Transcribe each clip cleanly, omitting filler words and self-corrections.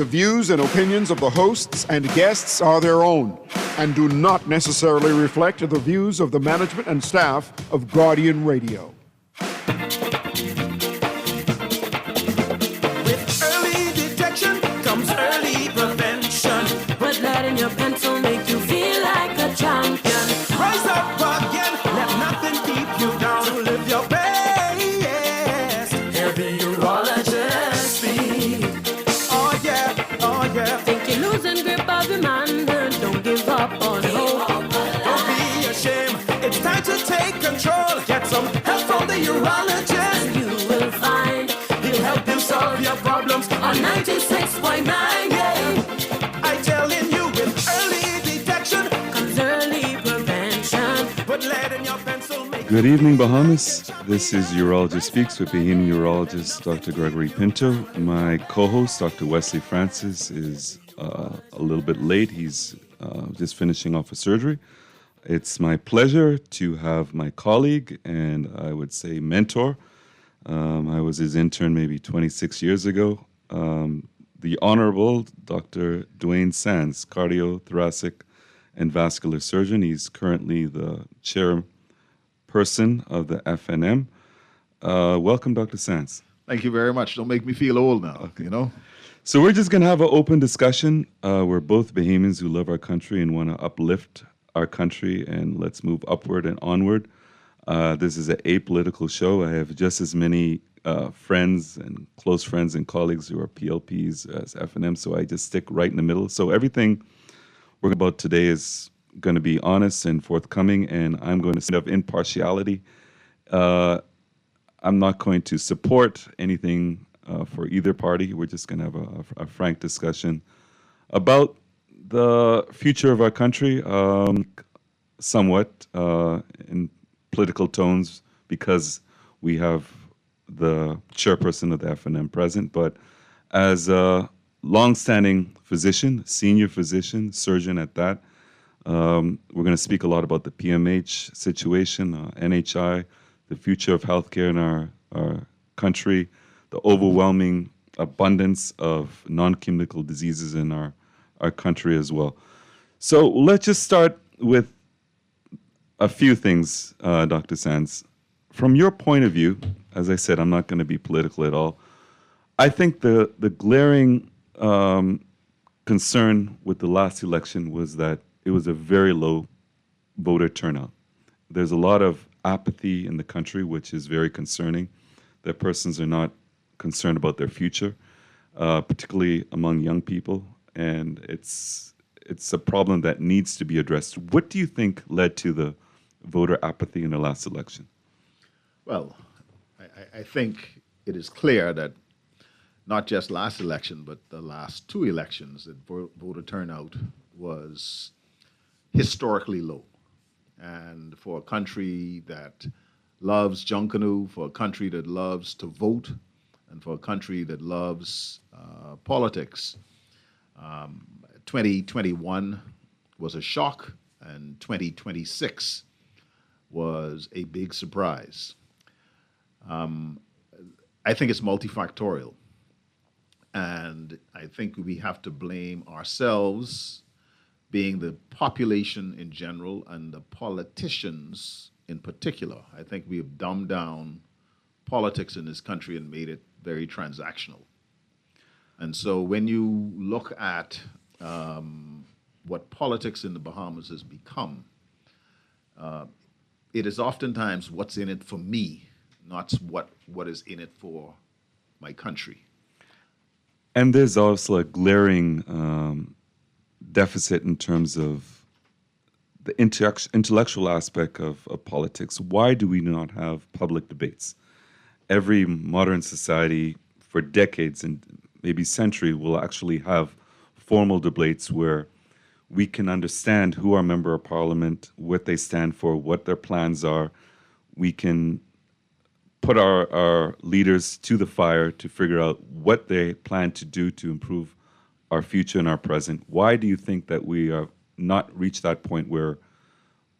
The views and opinions of the hosts and guests are their own and do not necessarily reflect the views of the management and staff of Guardian Radio. With early detection comes early prevention. Put lead in your pencil, make you feel like a champion. Rise up again, let nothing keep you down. To live your best, hear the urologist speak. Oh yeah. Think you're losing grip of your manhood, don't give up on hope. Don't be ashamed, it's time to take control. Get some help from the urologist. You will find He'll help you solve your problems on 96.9, yeah. I telling you, with early detection Comes early prevention. put lead in your pencil, make Good evening, Bahamas. This is Urologist Speaks with Bahamian urologist Dr. Gregory Pinto. My co-host, Dr. Wesley Francis, is a little bit late. He's just finishing off a surgery. It's my pleasure to have my colleague and I would say mentor. I was his intern maybe 26 years ago. The Honorable Dr. Dwayne Sands, cardiothoracic and vascular surgeon. He's currently the chairperson of the FNM. Welcome, Dr. Sands. Thank you very much. Don't make me feel old now, you know? So we're just going to have an open discussion. We're both Bahamians who love our country and want to uplift our country, and let's move upward and onward. This is an apolitical show. I have just as many friends and close friends and colleagues who are PLPs as FNM, so I just stick right in the middle. So everything we're about today is going to be honest and forthcoming, and I'm going to stand up impartiality. I'm not going to support anything for either party. We're just going to have a frank discussion about the future of our country, somewhat in political tones, because we have the chairperson of the FNM present. But as a long-standing physician, senior physician, surgeon at that, we're going to speak a lot about the PMH situation, NHI, the future of healthcare in our country, the overwhelming abundance of non-communicable diseases in our country as well. So let's just start with a few things, Dr. Sands. From your point of view, as I said, I'm not going to be political at all. I think the glaring concern with the last election was that it was a very low voter turnout. There's a lot of apathy in the country, which is very concerning, that persons are not concerned about their future, particularly among young people, and it's a problem that needs to be addressed. What do you think led to the voter apathy in the last election? Well, I think it is clear that not just last election, but the last two elections, that voter turnout was historically low. And for a country that loves Junkanoo, for a country that loves to vote, and for a country that loves politics, 2021 was a shock, and 2026 was a big surprise. I think it's multifactorial, and I think we have to blame ourselves, being the population in general and the politicians in particular. I think we have dumbed down politics in this country and made it very transactional. And so when you look at what politics in the Bahamas has become, it is oftentimes what's in it for me, not what is in it for my country. And there's also a glaring deficit in terms of the intellectual aspect of politics. Why do we not have public debates? Every modern society for decades and maybe century will actually have formal debates where we can understand who our member of parliament, what they stand for, what their plans are. We can put our leaders to the fire to figure out what they plan to do to improve our future and our present. Why do you think that we have not reached that point where,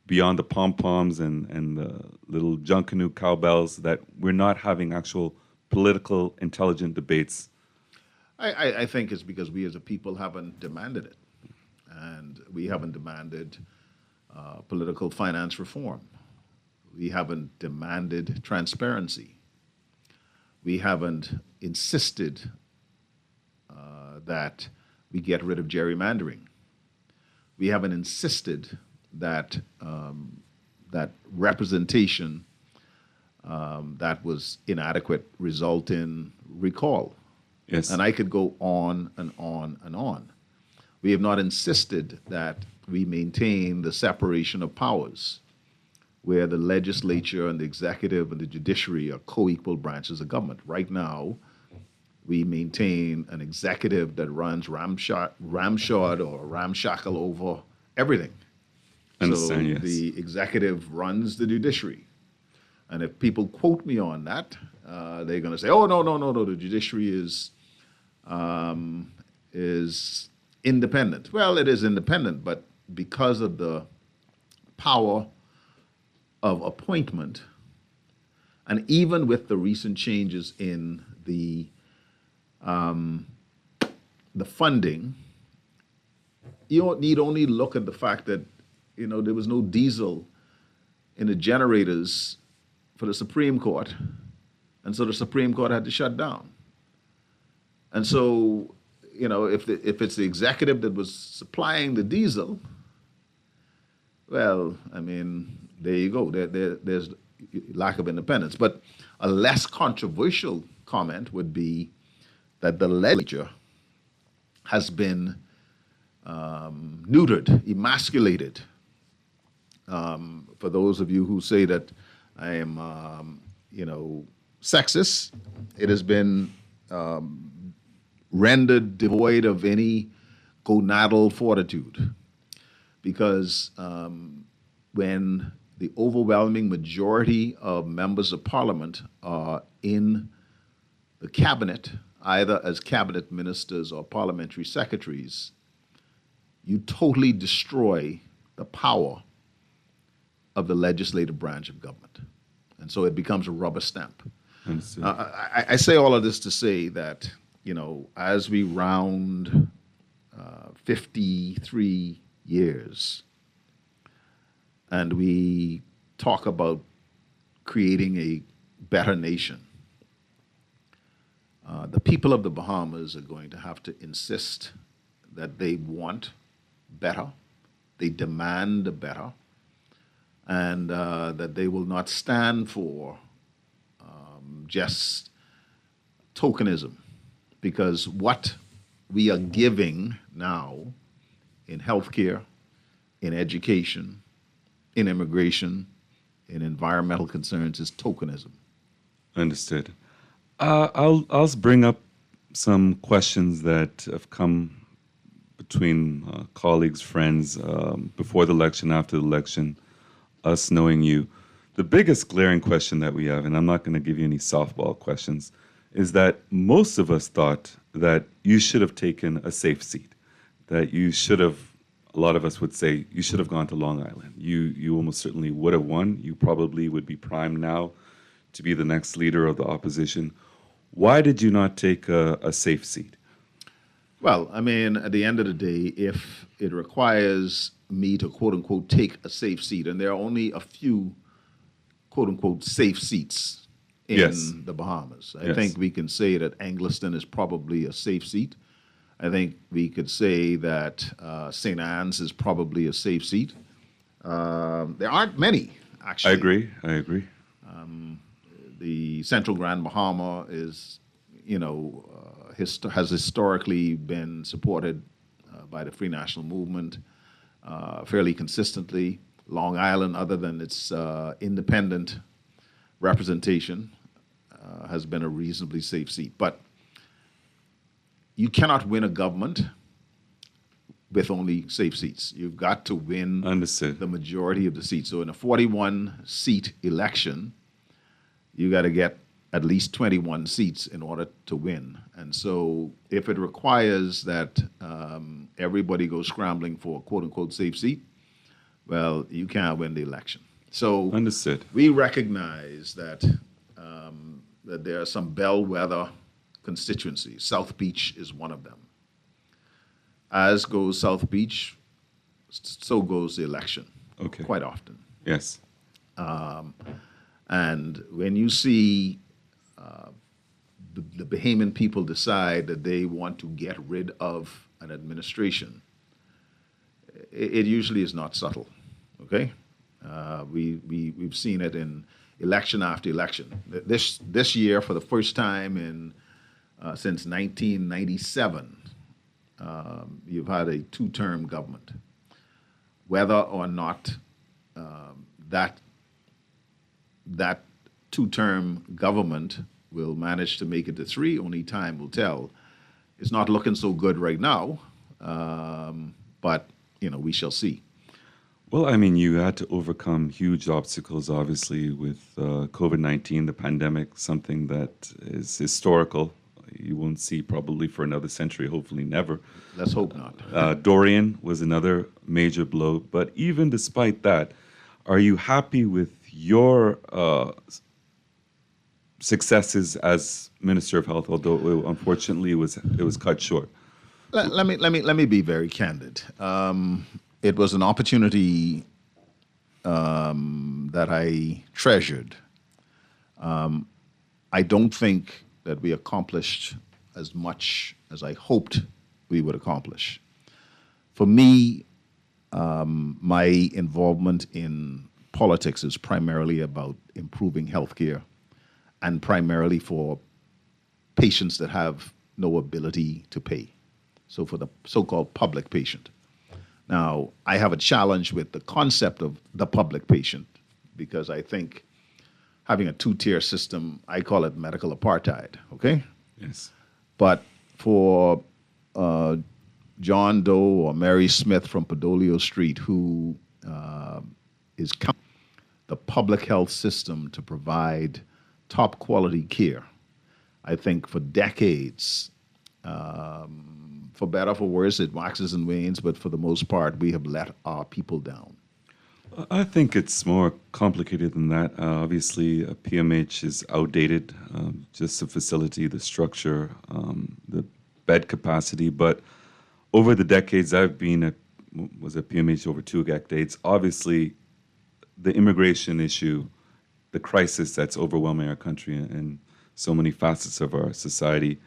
beyond the pom-poms and the little Junkanoo cowbells, that we're not having actual political, intelligent debates? I think it's because we as a people haven't demanded it. And we haven't demanded political finance reform. We haven't demanded transparency. We haven't insisted that we get rid of gerrymandering. We haven't insisted that that representation that was inadequate result in recall. Yes. And I could go on and on and on. We have not insisted that we maintain the separation of powers, where the legislature and the executive and the judiciary are co-equal branches of government. Right now, we maintain an executive that runs ramshod or ramshackle over everything. Understand, So yes. the executive runs the judiciary. And if people quote me on that, they're going to say, "Oh, no, the judiciary is independent." Well, it is independent, but because of the power of appointment, and even with the recent changes in the funding, you need only look at the fact that there was no diesel in the generators for the Supreme Court, and so the Supreme Court had to shut down. And so, if it's the executive that was supplying the diesel, well, I mean, there you go. There's lack of independence. But a less controversial comment would be that the legislature has been neutered, emasculated. For those of you who say that I am, sexist, it has been rendered devoid of any gonadal fortitude, because when the overwhelming majority of members of parliament are in the cabinet, either as cabinet ministers or parliamentary secretaries, you totally destroy the power of the legislative branch of government. And so it becomes a rubber stamp. Understood. I say all of this to say that, as we round 53 years and we talk about creating a better nation, the people of the Bahamas are going to have to insist that they want better, they demand better, and that they will not stand for just tokenism, because what we are giving now in healthcare, in education, in immigration, in environmental concerns is tokenism. Understood. I'll bring up some questions that have come between colleagues, friends, before the election, after the election, us knowing you. The biggest glaring question that we have, and I'm not going to give you any softball questions, is that most of us thought that you should have taken a safe seat, that you should have, a lot of us would say, you should have gone to Long Island. You almost certainly would have won. You probably would be primed now to be the next leader of the opposition. Why did you not take a safe seat? Well, I mean, at the end of the day, if it requires me to, quote unquote, take a safe seat, and there are only a few, quote unquote, safe seats in Yes. the Bahamas. I Yes. think we can say that Angliston is probably a safe seat. I think we could say that St. Anne's is probably a safe seat. There aren't many, actually. I agree. The Central Grand Bahama is, has historically been supported by the Free National Movement fairly consistently. Long Island, other than its independent representation, has been a reasonably safe seat. But you cannot win a government with only safe seats. You've got to win Understood. the majority of the seats. So in a 41-seat election, you got to get at least 21 seats in order to win. And so if it requires that everybody goes scrambling for a quote-unquote safe seat, well, you can't win the election. So Understood. we recognize that that there are some bellwether constituencies. South Beach is one of them. As goes South Beach, so goes the election. Okay. Quite often. Yes. And when you see the Bahamian people decide that they want to get rid of an administration, it usually is not subtle. Okay, we've seen it in election after election. This year, for the first time since 1997, you've had a two-term government. Whether or not that two-term government will manage to make it to three, only time will tell. It's not looking so good right now, but we shall see. Well, I mean, you had to overcome huge obstacles, obviously, with COVID-19, the pandemic, something that is historical. You won't see probably for another century, hopefully never. Let's hope not. Dorian was another major blow. But even despite that, are you happy with your successes as Minister of Health, although unfortunately it was cut short? Let me be very candid. It was an opportunity that I treasured. I don't think that we accomplished as much as I hoped we would accomplish. For me, my involvement in politics is primarily about improving healthcare, and primarily for patients that have no ability to pay. So for the so-called public patient. Now, I have a challenge with the concept of the public patient because I think having a two-tier system, I call it medical apartheid, okay? Yes. But for John Doe or Mary Smith from Padolio Street, who is the public health system to provide top quality care, I think for decades, for better or for worse, it waxes and wanes, but for the most part, we have let our people down. I think it's more complicated than that. Obviously, a PMH is outdated, just the facility, the structure, the bed capacity. But over the decades, was at PMH over 2 decades. Obviously, the immigration issue, the crisis that's overwhelming our country and so many facets of our society.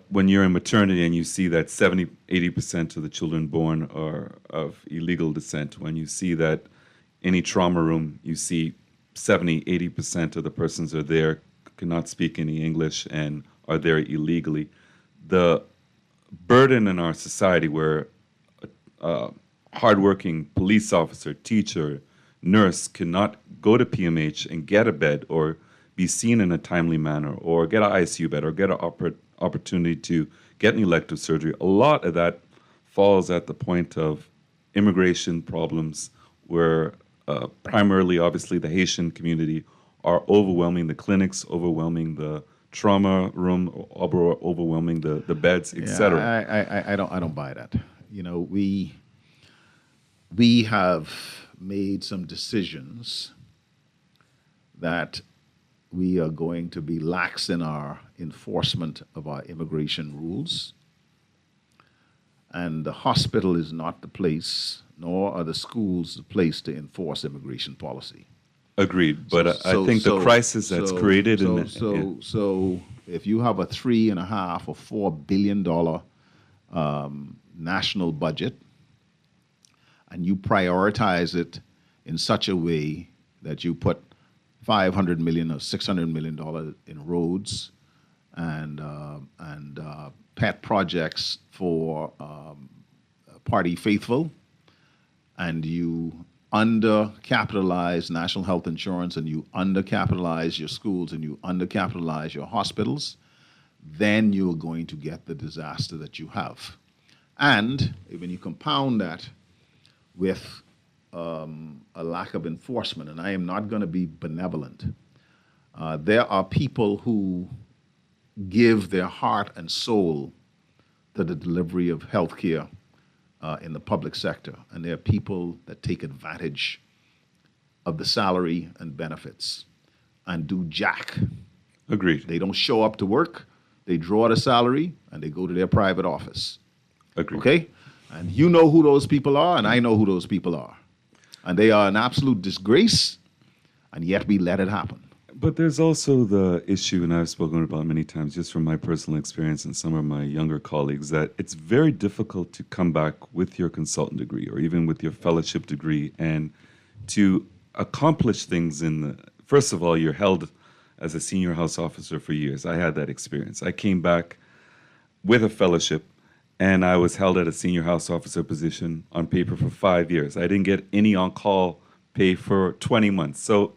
When you're in maternity and you see that 70, 80% of the children born are of illegal descent, when you see that any trauma room, you see 70, 80% of the persons are there, cannot speak any English and are there illegally. The burden in our society where a hardworking police officer, teacher, nurse cannot go to PMH and get a bed or be seen in a timely manner or get an ICU bed or get an opportunity to get an elective surgery. A lot of that falls at the point of immigration problems where primarily, obviously, the Haitian community are overwhelming the clinics, overwhelming the trauma room, overwhelming the beds, etc. I don't buy that. We have made some decisions that we are going to be lax in our enforcement of our immigration rules. And the hospital is not the place, nor are the schools the place to enforce immigration policy. Agreed, but I think the crisis that's created So if you have a $3.5 or $4 billion national budget, and you prioritize it in such a way that you put $500 million or $600 million in roads and pet projects for party faithful, and you undercapitalize national health insurance, and you undercapitalize your schools, and you undercapitalize your hospitals, then you're going to get the disaster that you have. And when you compound that with a lack of enforcement, and I am not going to be benevolent, there are people who give their heart and soul to the delivery of health care in the public sector, and there are people that take advantage of the salary and benefits and do jack Agreed. They don't show up to work. They draw the salary and they go to their private office. Agreed. Okay? And you know who those people are, and I know who those people are. And they are an absolute disgrace, and yet we let it happen. But there's also the issue, and I've spoken about many times, just from my personal experience and some of my younger colleagues, that it's very difficult to come back with your consultant degree or even with your fellowship degree and to accomplish things first of all, you're held as a senior house officer for years. I had that experience. I came back with a fellowship and I was held at a senior house officer position on paper for 5 years. I didn't get any on-call pay for 20 months. So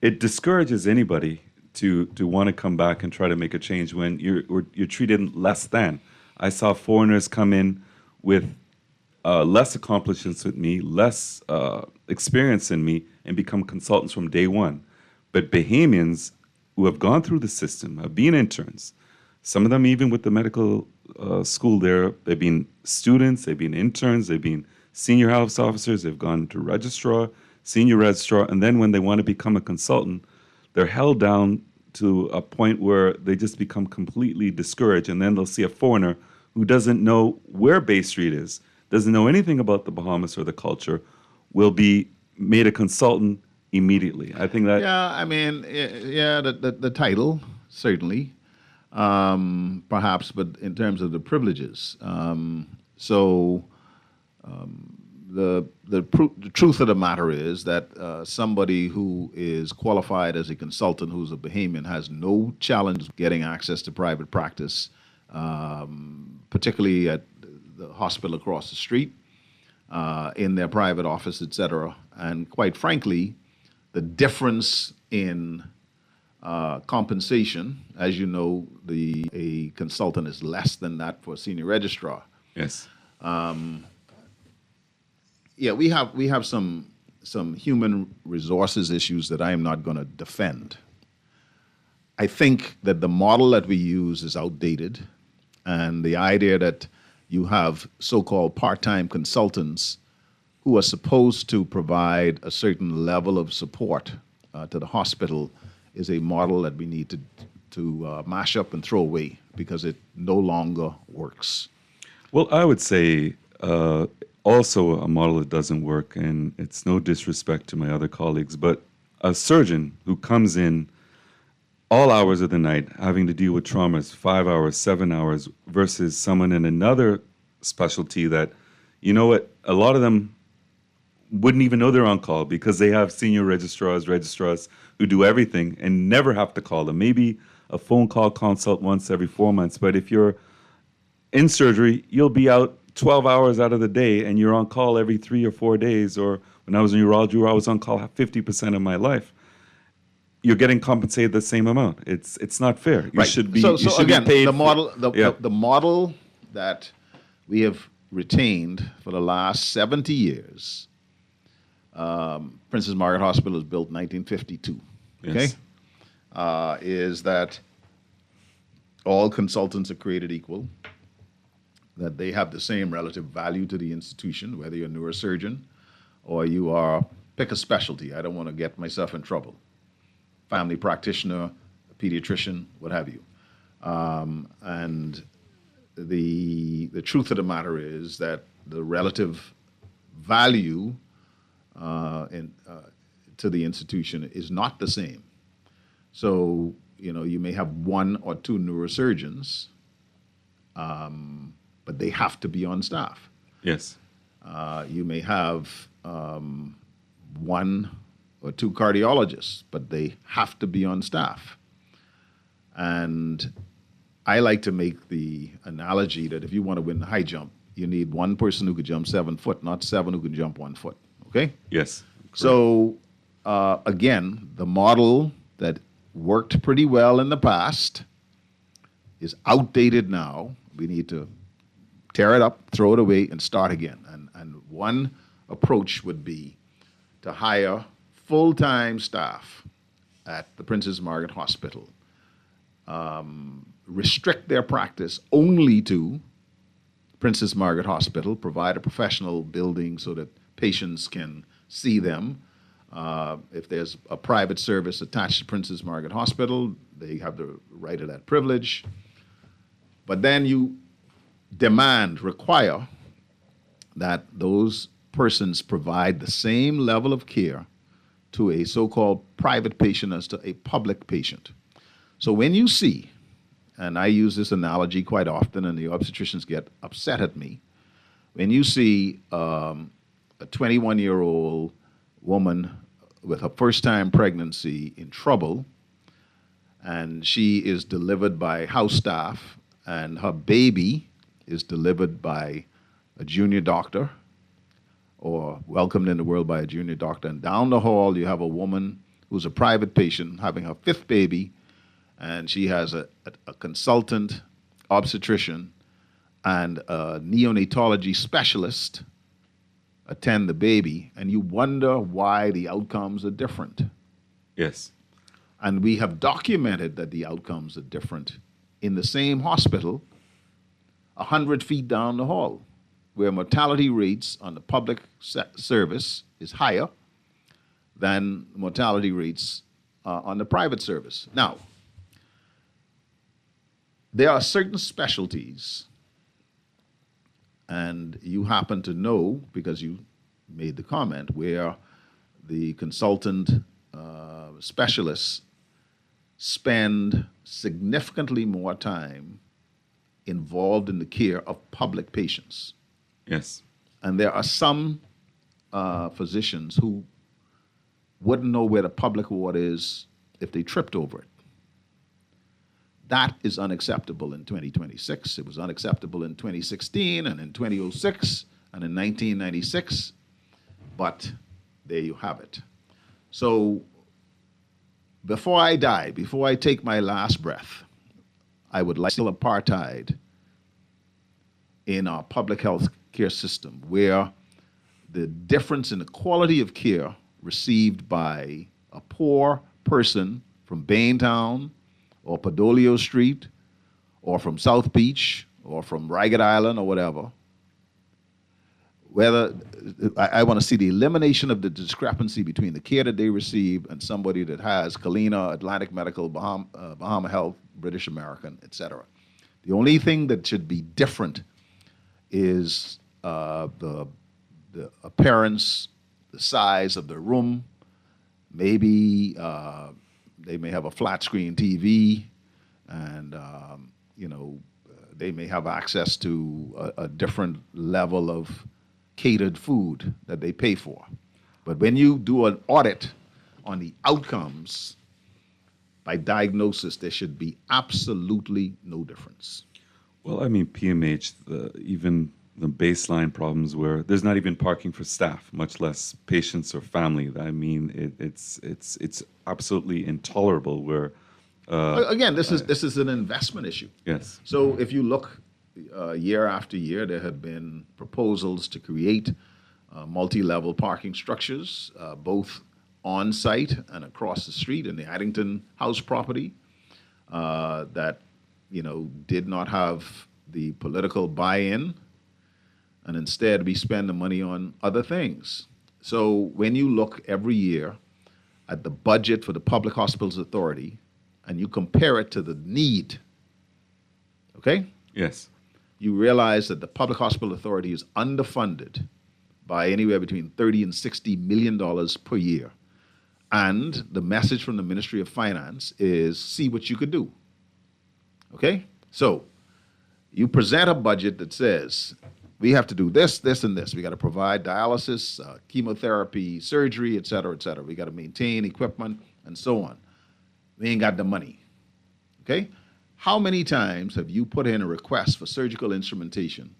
it discourages anybody to want to come back and try to make a change when you're treated less than. I saw foreigners come in with less accomplishments with me, less experience than me, and become consultants from day one. But Bahamians who have gone through the system, have been interns, some of them even with the medical school there, they've been students, they've been interns, they've been senior house officers, they've gone to registrar, senior registrar, and then when they want to become a consultant, they're held down to a point where they just become completely discouraged, and then they'll see a foreigner who doesn't know where Bay Street is, doesn't know anything about the Bahamas or the culture, will be made a consultant immediately. I think that... Yeah, I mean, yeah, the title, certainly, perhaps, but in terms of the privileges. The truth of the matter is that somebody who is qualified as a consultant who's a Bahamian has no challenge getting access to private practice, particularly at the hospital across the street, in their private office, etc. And quite frankly, the difference in compensation, as you know, a consultant is less than that for a senior registrar. Yes. Yeah, we have some human resources issues that I am not going to defend. I think that the model that we use is outdated, and the idea that you have so-called part-time consultants who are supposed to provide a certain level of support to the hospital is a model that we need to mash up and throw away because it no longer works. Well, I would say also a model that doesn't work, and it's no disrespect to my other colleagues, but a surgeon who comes in all hours of the night having to deal with traumas, 5 hours, 7 hours, versus someone in another specialty that, you know what, a lot of them wouldn't even know they're on call because they have senior registrars who do everything and never have to call them. Maybe a phone call consult once every 4 months, but if you're in surgery, you'll be out 12 hours out of the day and you're on call every 3 or 4 days. Or when I was in urology, I was on call 50% of my life. You're getting compensated the same amount. It's not fair. You should be. So you should again, be paid the model, yeah. the model that we have retained for the last 70 years. Princess Margaret Hospital was built in 1952. Yes. Okay, is that all consultants are created equal, that they have the same relative value to the institution, whether you're a neurosurgeon or you are, pick a specialty. I don't want to get myself in trouble. Family practitioner, a pediatrician, what have you. And the truth of the matter is that the relative value to the institution is not the same. So, you may have 1 or 2 neurosurgeons, but they have to be on staff. Yes. You may have 1 or 2 cardiologists, but they have to be on staff. And I like to make the analogy that if you want to win the high jump, you need 1 person who could jump 7 foot, not 7 who can jump 1 foot. Okay? Yes. Correct. So, again, the model that worked pretty well in the past is outdated now. We need to tear it up, throw it away, and start again. And one approach would be to hire full-time staff at the Princess Margaret Hospital, restrict their practice only to Princess Margaret Hospital, provide a professional building so that patients can see them, If there's a private service attached to Princess Margaret Hospital, they have the right of that privilege. But then you require that those persons provide the same level of care to a so-called private patient as to a public patient. So when you see, and I use this analogy quite often, and the obstetricians get upset at me, when you see a 21-year-old woman with her first-time pregnancy in trouble, and she is delivered by house staff, and her baby is delivered by a junior doctor or welcomed in the world by a junior doctor, and down the hall you have a woman who's a private patient having her fifth baby, and she has a consultant obstetrician and a neonatology specialist attend the baby, and you wonder why the outcomes are different. Yes. And we have documented that the outcomes are different in the same hospital 100 feet down the hall, where mortality rates on the public service is higher than mortality rates on the private service. Now, there are certain specialties, and you happen to know, because you made the comment, where the consultant specialists spend significantly more time involved in the care of public patients. Yes. And there are some physicians who wouldn't know where the public ward is if they tripped over it. That is unacceptable in 2026. It was unacceptable in 2016 and in 2006 and in 1996. But there you have it. So before I die, before I take my last breath, I would like still apartheid in our public health care system, where the difference in the quality of care received by a poor person from Baintown or Padolio Street or from South Beach or from Ragged Island or whatever, whether I want to see the elimination of the discrepancy between the care that they receive and somebody that has Kalina, Atlantic Medical, Bahama Health, British American, etc. The only thing that should be different is the appearance, the size of the room. Maybe they may have a flat screen TV, and they may have access to a different level of catered food that they pay for. But when you do an audit on the outcomes by diagnosis, there should be absolutely no difference. Well, I mean, PMH, even the baseline problems where there's not even parking for staff, much less patients or family. I mean, it's absolutely intolerable. Where again, this is an investment issue. Yes. So if you look year after year, there have been proposals to create multi-level parking structures, both on site and across the street in the Addington House property, that did not have the political buy-in, and instead we spend the money on other things. So when you look every year at the budget for the Public Hospitals Authority and you compare it to the need, okay? Yes. You realize that the Public Hospital Authority is underfunded by anywhere between $30 and $60 million per year. And the message from the Ministry of Finance is, see what you could do. Okay? So you present a budget that says, we have to do this, this, and this. We got to provide dialysis, chemotherapy, surgery, et cetera, et cetera. We got to maintain equipment, and so on. We ain't got the money. Okay? How many times have you put in a request for surgical instrumentation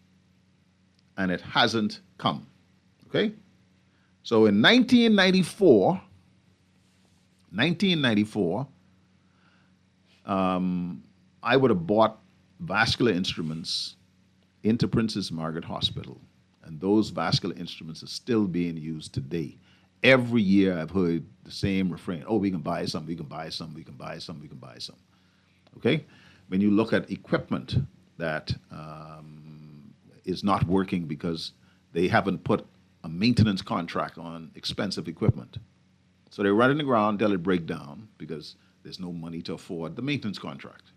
and it hasn't come? Okay? So in 1994, I would have bought vascular instruments into Princess Margaret Hospital, and those vascular instruments are still being used today. Every year I've heard the same refrain, oh, we can buy some, we can buy some, we can buy some, we can buy some. Okay? When you look at equipment that is not working because they haven't put a maintenance contract on expensive equipment, So they run it in the ground till it break down because there's no money to afford the maintenance contract.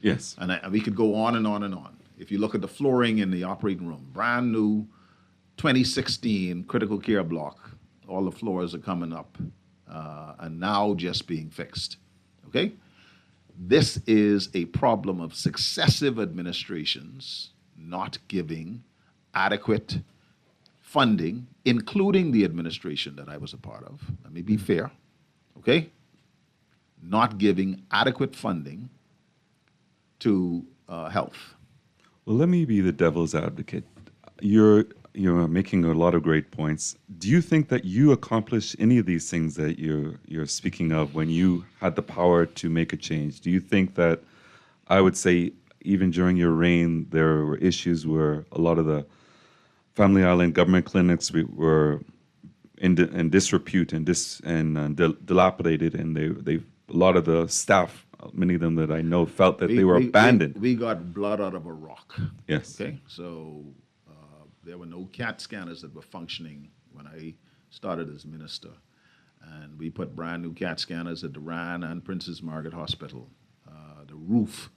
Yes. And we could go on and on and on. If you look at the flooring in the operating room, brand new 2016 critical care block, all the floors are coming up and now just being fixed. Okay? This is a problem of successive administrations not giving adequate funding, including the administration that I was a part of. Let me be fair. Okay? Not giving adequate funding to health. Well, let me be the devil's advocate. You're making a lot of great points. Do you think that you accomplished any of these things that you're speaking of when you had the power to make a change? Do you think that, I would say, even during your reign, there were issues where a lot of the Family Island government clinics were in disrepute and dilapidated, and they a lot of the staff, many of them that I know, felt that they were abandoned. We got blood out of a rock. Yes. Okay, so there were no CAT scanners that were functioning when I started as minister, and we put brand new CAT scanners at the Rand and Princess Margaret Hospital. The roof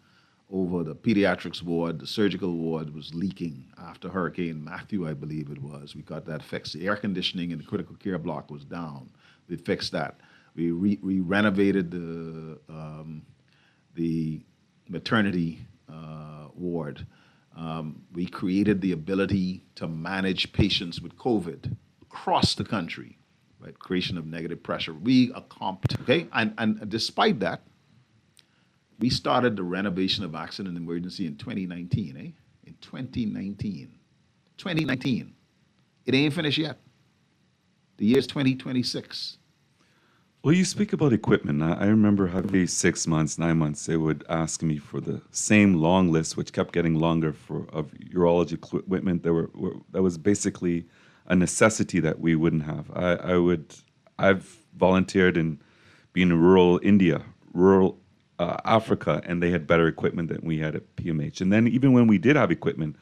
over the pediatrics ward, the surgical ward, was leaking after Hurricane Matthew, I believe it was. We got that fixed. The air conditioning in the critical care block was down. We fixed that. We renovated the maternity ward. We created the ability to manage patients with COVID across the country, right? Creation of negative pressure. We accomplished, okay? And despite that, we started the renovation of accident and emergency in 2019, In 2019. 2019. It ain't finished yet. The year's 2026. Well, you speak about equipment. I remember every 6 months, 9 months, they would ask me for the same long list, which kept getting longer, of urology equipment that was basically a necessity that we wouldn't have. I've volunteered in being in rural India, rural Africa, and they had better equipment than we had at PMH. And then even when we did have equipment,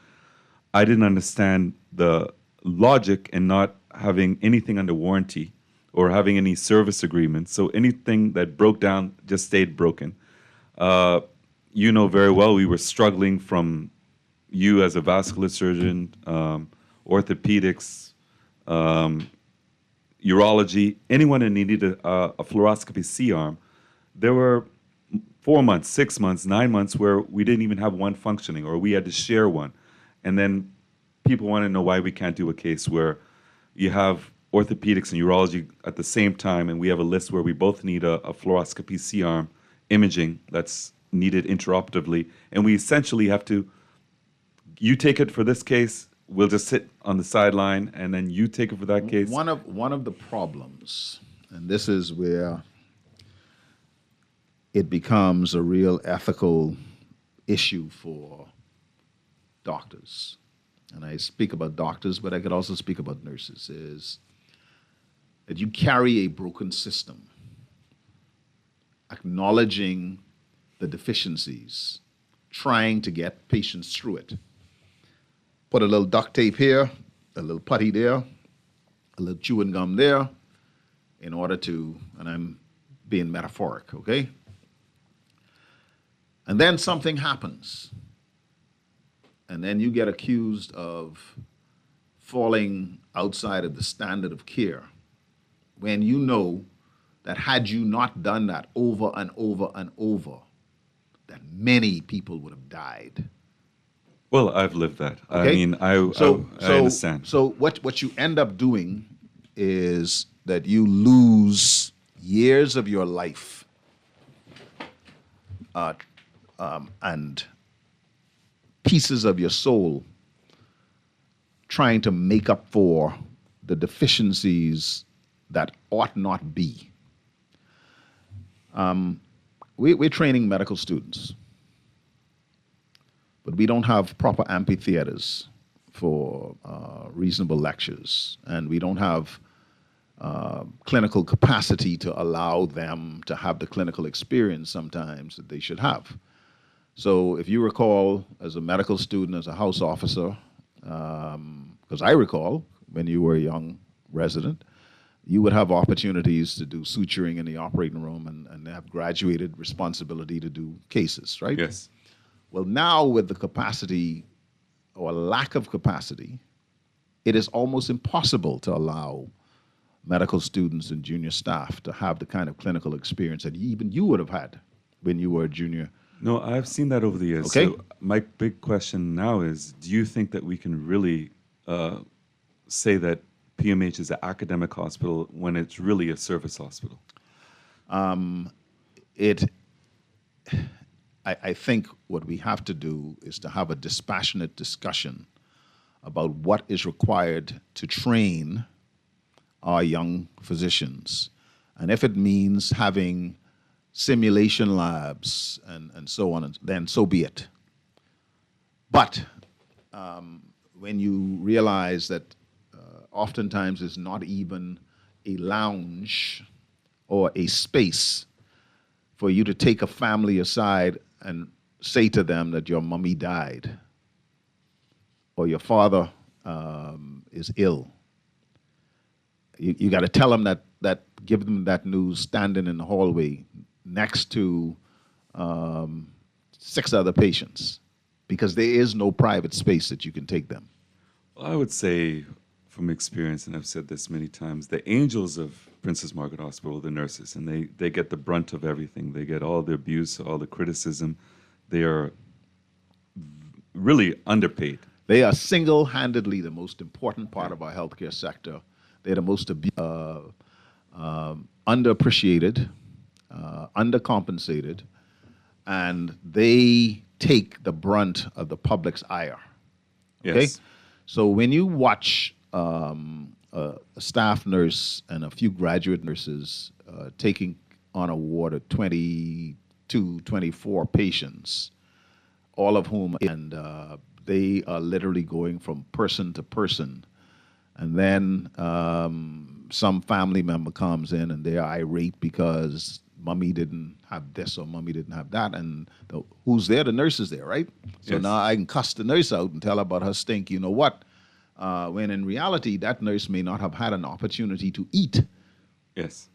I didn't understand the logic in not having anything under warranty or having any service agreements. So anything that broke down just stayed broken. You know very well we were struggling from you as a vascular surgeon, orthopedics, urology, anyone that needed a fluoroscopy C-arm. There were 4 months, 6 months, 9 months where we didn't even have one functioning, or we had to share one. And then people want to know why we can't do a case where you have orthopedics and urology at the same time, and we have a list where we both need a fluoroscopy C-arm imaging that's needed interoperatively, and we essentially have to, you take it for this case, we'll just sit on the sideline, and then you take it for that case. One of the problems, and this is where it becomes a real ethical issue for doctors, and I speak about doctors, but I could also speak about nurses, is that you carry a broken system, acknowledging the deficiencies, trying to get patients through it. Put a little duct tape here, a little putty there, a little chewing gum there, in order to, and I'm being metaphoric, okay? And then something happens. And then you get accused of falling outside of the standard of care, when you know that had you not done that over and over and over, that many people would have died. Well, I've lived that. Okay? I mean, I understand. So what you end up doing is that you lose years of your life and pieces of your soul trying to make up for the deficiencies that ought not be. We're training medical students, but we don't have proper amphitheaters for reasonable lectures, and we don't have clinical capacity to allow them to have the clinical experience sometimes that they should have. So if you recall, as a medical student, as a house officer, because I recall when you were a young resident, you would have opportunities to do suturing in the operating room and have graduated responsibility to do cases, right? Yes. Well, now with the capacity or lack of capacity, it is almost impossible to allow medical students and junior staff to have the kind of clinical experience that even you would have had when you were a junior. No, I've seen that over the years. Okay. So my big question now is, do you think that we can really say that PMH is an academic hospital when it's really a service hospital? I think what we have to do is to have a dispassionate discussion about what is required to train our young physicians. And if it means having simulation labs and so on, then so be it. But when you realize that oftentimes it's not even a lounge or a space for you to take a family aside and say to them that your mummy died or your father is ill. You got to tell them that give them that news standing in the hallway next to 6 other patients, because there is no private space that you can take them. Well, I would say from experience, and I've said this many times, the angels of Princess Margaret Hospital, the nurses, and they get the brunt of everything. They get all the abuse, all the criticism. They are really underpaid. They are single-handedly the most important part of our healthcare sector. They're the most underappreciated, undercompensated, and they take the brunt of the public's ire. Okay? Yes. So when you watch a staff nurse and a few graduate nurses taking on a ward of 22, 24 patients, all of whom, and they are literally going from person to person. And then some family member comes in and they're irate because mommy didn't have this or mommy didn't have that. And who's there? The nurse is there, right? So Yes. now I can cuss the nurse out and tell her about her stink. You know what? When in reality, that nurse may not have had an opportunity to eat Yes.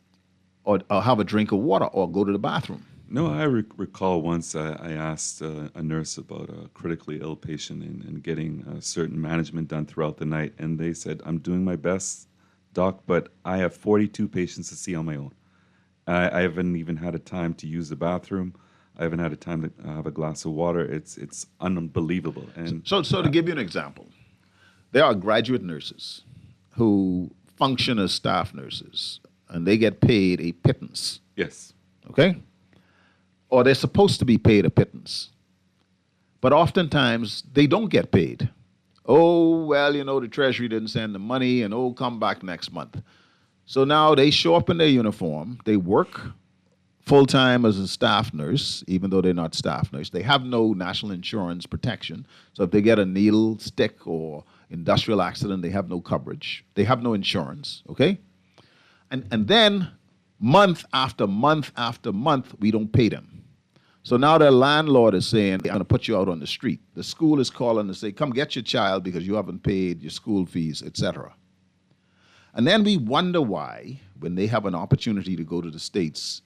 or have a drink of water or go to the bathroom. No, I recall once I asked a nurse about a critically ill patient and getting certain management done throughout the night, and they said, "I'm doing my best, doc, but I have 42 patients to see on my own. I haven't even had a time to use the bathroom. I haven't had a time to have a glass of water. It's unbelievable." And So to give you an example, there are graduate nurses who function as staff nurses, and they get paid a pittance, yes, okay? Or they're supposed to be paid a pittance. But oftentimes, they don't get paid. Oh, well, the Treasury didn't send the money, and come back next month. So now they show up in their uniform, they work full-time as a staff nurse, even though they're not staff nurse. They have no national insurance protection. So if they get a needle, stick, or industrial accident, they have no coverage. They have no insurance, okay? And then month after month after month, we don't pay them. So now their landlord is saying, I'm going to put you out on the street. The school is calling to say, come get your child because you haven't paid your school fees, etc. And then we wonder why, when they have an opportunity to go to the States,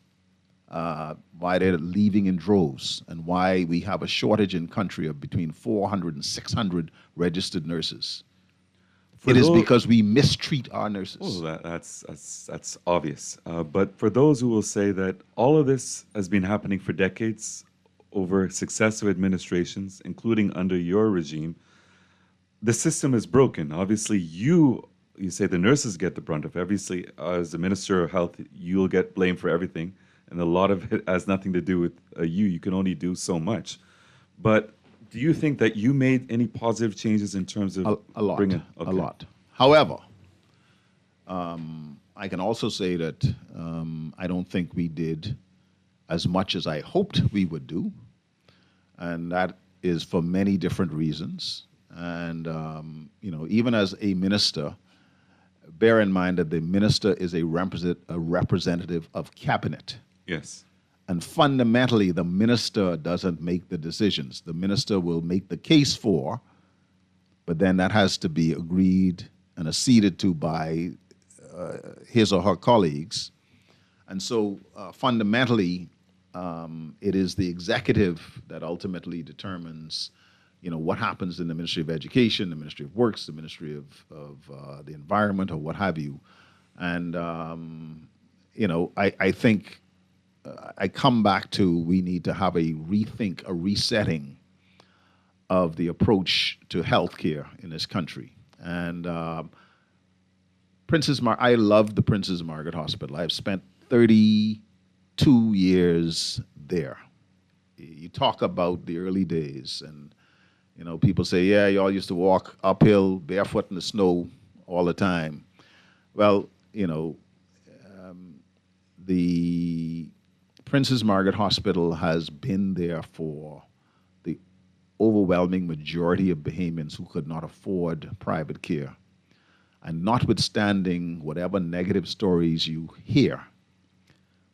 why they're leaving in droves and why we have a shortage in country of between 400 and 600 registered nurses. It is because we mistreat our nurses. well, that's obvious. But for those who will say that all of this has been happening for decades over successive administrations, including under your regime, the system is broken. Obviously, you say the nurses get the brunt of it. Obviously, as the Minister of Health, you'll get blamed for everything, and a lot of it has nothing to do with you. You can only do so much. But do you think that you made any positive changes in terms of A lot. bringing? A lot. However, I can also say that I don't think we did as much as I hoped we would do, and that is for many different reasons. And even as a minister, bear in mind that the minister is a representative of cabinet. Yes. And fundamentally, the minister doesn't make the decisions. The minister will make the case for, but then that has to be agreed and acceded to by his or her colleagues. And so fundamentally, it is the executive that ultimately determines, what happens in the Ministry of Education, the Ministry of Works, the Ministry of the Environment, or what have you. And, I think I come back to we need to have a rethink, a resetting of the approach to healthcare in this country. And I love the Princess Margaret Hospital. I've spent 32 years there. You talk about the early days, and people say, yeah, y'all used to walk uphill barefoot in the snow all the time. Well, the Princess Margaret Hospital has been there for the overwhelming majority of Bahamians who could not afford private care. And notwithstanding whatever negative stories you hear,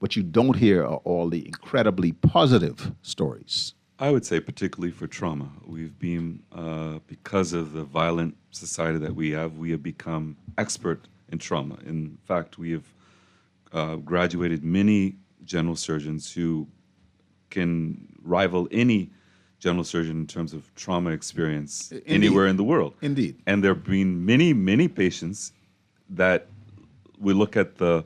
what you don't hear are all the incredibly positive stories. I would say particularly for trauma. We've been, because of the violent society that we have become expert in trauma. In fact, we have graduated many general surgeons who can rival any general surgeon in terms of trauma experience anywhere in the world. Indeed. And there have been many, many patients that we look at the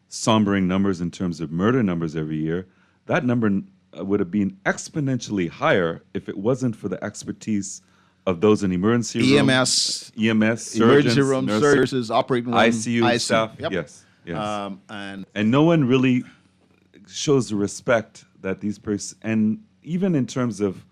sombering numbers in terms of murder numbers every year. That number would have been exponentially higher if it wasn't for the expertise of those in emergency room, EMS, surgeons, emergency room, nurses, nurses, operating room, ICU staff. Yep. Yes. And no one really shows the respect that these persons, and even in terms of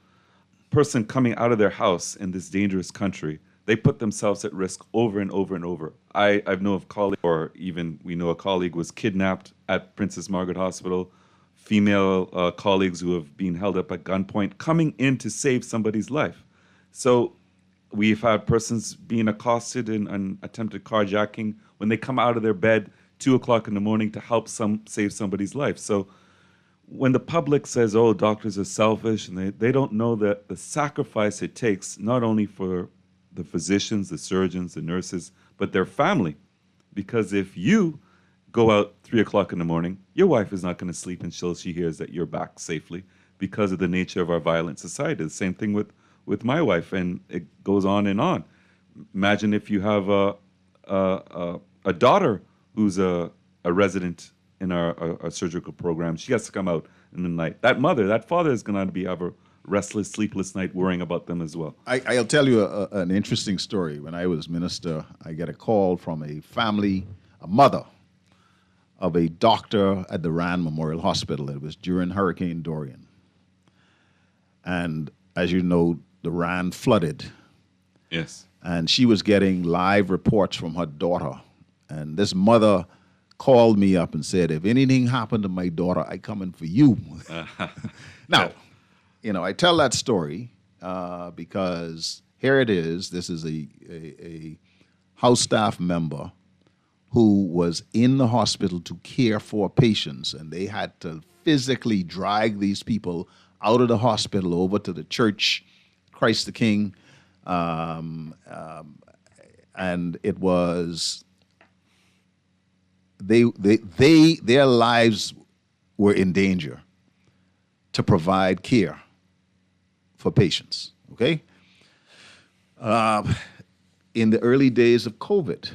person coming out of their house in this dangerous country, they put themselves at risk over and over and over. I've known of colleagues, or even we know a colleague was kidnapped at Princess Margaret Hospital, female colleagues who have been held up at gunpoint, coming in to save somebody's life. So we've had persons being accosted in attempted carjacking when they come out of their bed 2 o'clock in the morning to help save somebody's life. So when the public says, oh, doctors are selfish, and they don't know that the sacrifice it takes, not only for the physicians, the surgeons, the nurses, but their family. Because if you go out 3 o'clock in the morning, your wife is not going to sleep until she hears that you're back safely because of the nature of our violent society. The same thing with my wife, and it goes on and on. Imagine if you have a daughter who's a resident in our surgical program. She has to come out in the night. That mother, that father is going to have a restless, sleepless night worrying about them as well. I'll tell you an interesting story. When I was minister, I get a call from a mother of a doctor at the Rand Memorial Hospital. It was during Hurricane Dorian. And as you know, the Rand flooded. Yes. And she was getting live reports from her daughter. And this mother called me up and said, if anything happened to my daughter, I coming for you. Now, I tell that story because here it is. This is a house staff member who was in the hospital to care for patients, and they had to physically drag these people out of the hospital over to the church, Christ the King, and it was their lives were in danger to provide care for patients. Okay, in the early days of COVID,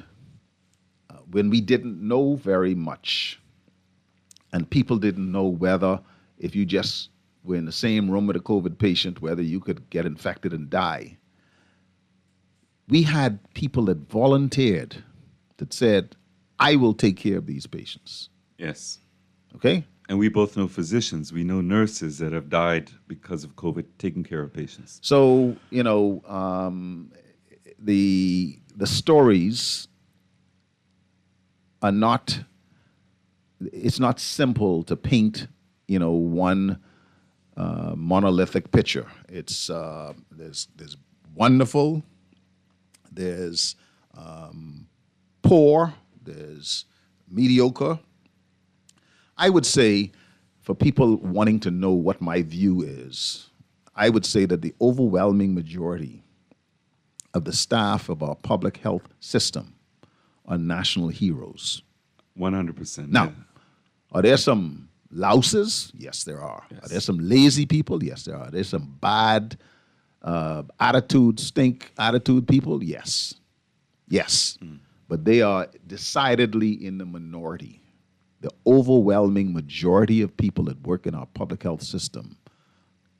when we didn't know very much, and people didn't know whether if you just were in the same room with a COVID patient, whether you could get infected and die. We had people that volunteered, that said, I will take care of these patients. Yes. Okay? And we both know physicians. We know nurses that have died because of COVID taking care of patients. So, the stories are not, it's not simple to paint, one monolithic picture. It's there's wonderful, there's poor, there's mediocre. I would say, for people wanting to know what my view is, I would say that the overwhelming majority of the staff of our public health system are national heroes. 100%. Now, are there some louses? Yes, there are. Yes. Are there some lazy people? Yes, there are. There's some bad stink attitude people? Yes. Yes. But they are decidedly in the minority. The overwhelming majority of people that work in our public health system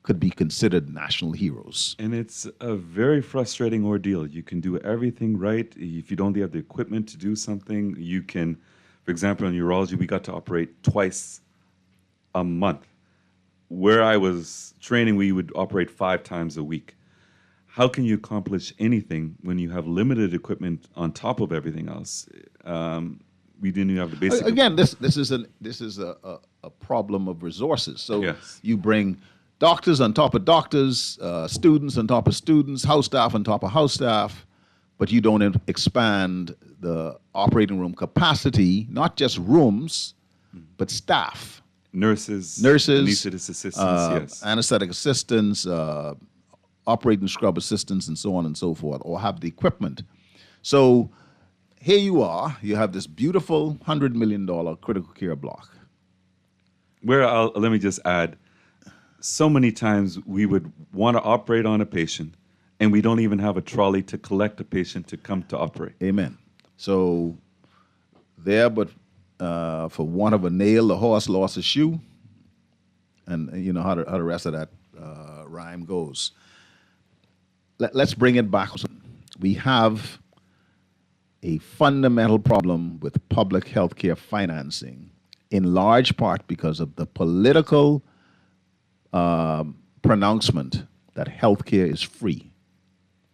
could be considered national heroes. And it's a very frustrating ordeal. You can do everything right. If you don't have the equipment to do something, you can, for example, in urology, we got to operate twice a month. Where I was training, we would operate 5 times a week. How can you accomplish anything when you have limited equipment on top of everything else? We didn't even have the basic. Again, this is a problem of resources. So Yes. you bring doctors on top of doctors, students on top of students, house staff on top of house staff, but you don't expand the operating room capacity, not just rooms, but staff. Nurses, Nurses, anesthetist assistants, yes. anesthetic assistants, operating scrub assistants, and so on and so forth, or have the equipment. So here you are, you have this beautiful $100 million critical care block. Let me just add, so many times we would want to operate on a patient, and we don't even have a trolley to collect a patient to come to operate. Amen. So there, but for want of a nail, the horse lost a shoe, and you know how the rest of that rhyme goes. Let's bring it back. We have a fundamental problem with public health care financing, in large part because of the political pronouncement that health care is free.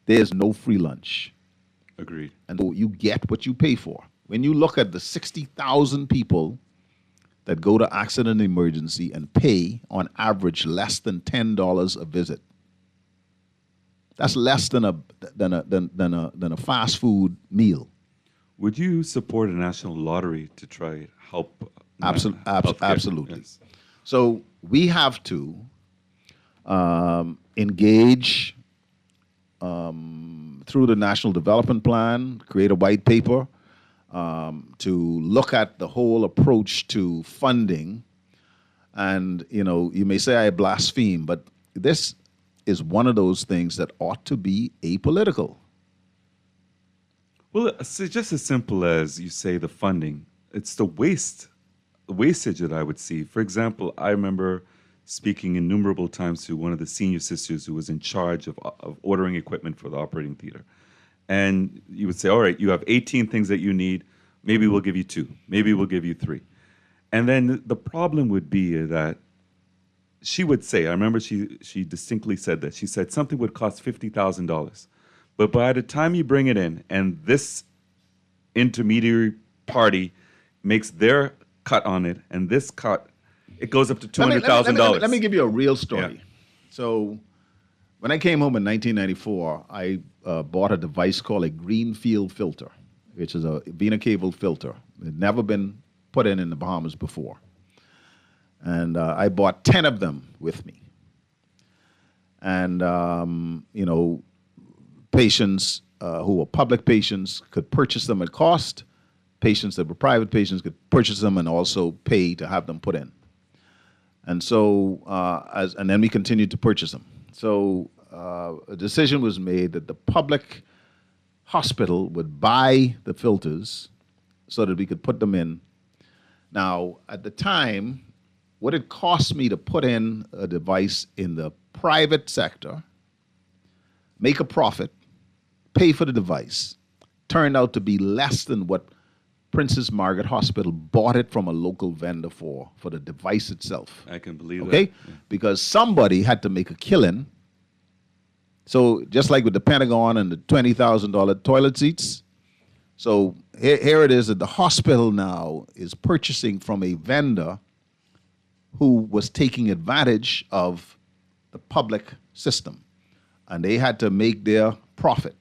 There's no free lunch. Agreed. And so you get what you pay for. When you look at the 60,000 people that go to accident and emergency and pay on average less than $10 a visit, that's less than a fast food meal. Would you support a national lottery to try help? Absolutely. Healthcare? Yes. So we have to engage through the National Development Plan, create a white paper to look at the whole approach to funding. And, you know, you may say I blaspheme, but this is one of those things that ought to be apolitical. Well, it's just as simple as you say the funding. It's the wastage that I would see. For example, I remember speaking innumerable times to one of the senior sisters who was in charge of ordering equipment for the operating theater. And you would say, all right, you have 18 things that you need. Maybe we'll give you 2. Maybe we'll give you 3. And then the problem would be that she would say, I remember she distinctly said that. She said something would cost $50,000. But by the time you bring it in and this intermediary party makes their cut on it and this cut, it goes up to $200,000. Let me give you a real story. Yeah. So when I came home in 1994, I bought a device called a greenfield filter, which is a vena cava filter. It had never been put in the Bahamas before. And I bought 10 of them with me. And, you know, patients who were public patients could purchase them at cost. Patients that were private patients could purchase them and also pay to have them put in. And so, and then we continued to purchase them. So a decision was made that the public hospital would buy the filters so that we could put them in. Now, at the time, what it cost me to put in a device in the private sector, make a profit, pay for the device, turned out to be less than what Princess Margaret Hospital bought it from a local vendor for the device itself. I can believe that. Okay? Yeah. Because somebody had to make a killing. So just like with the Pentagon and the $20,000 toilet seats, so here it is that the hospital now is purchasing from a vendor who was taking advantage of the public system. And they had to make their profit.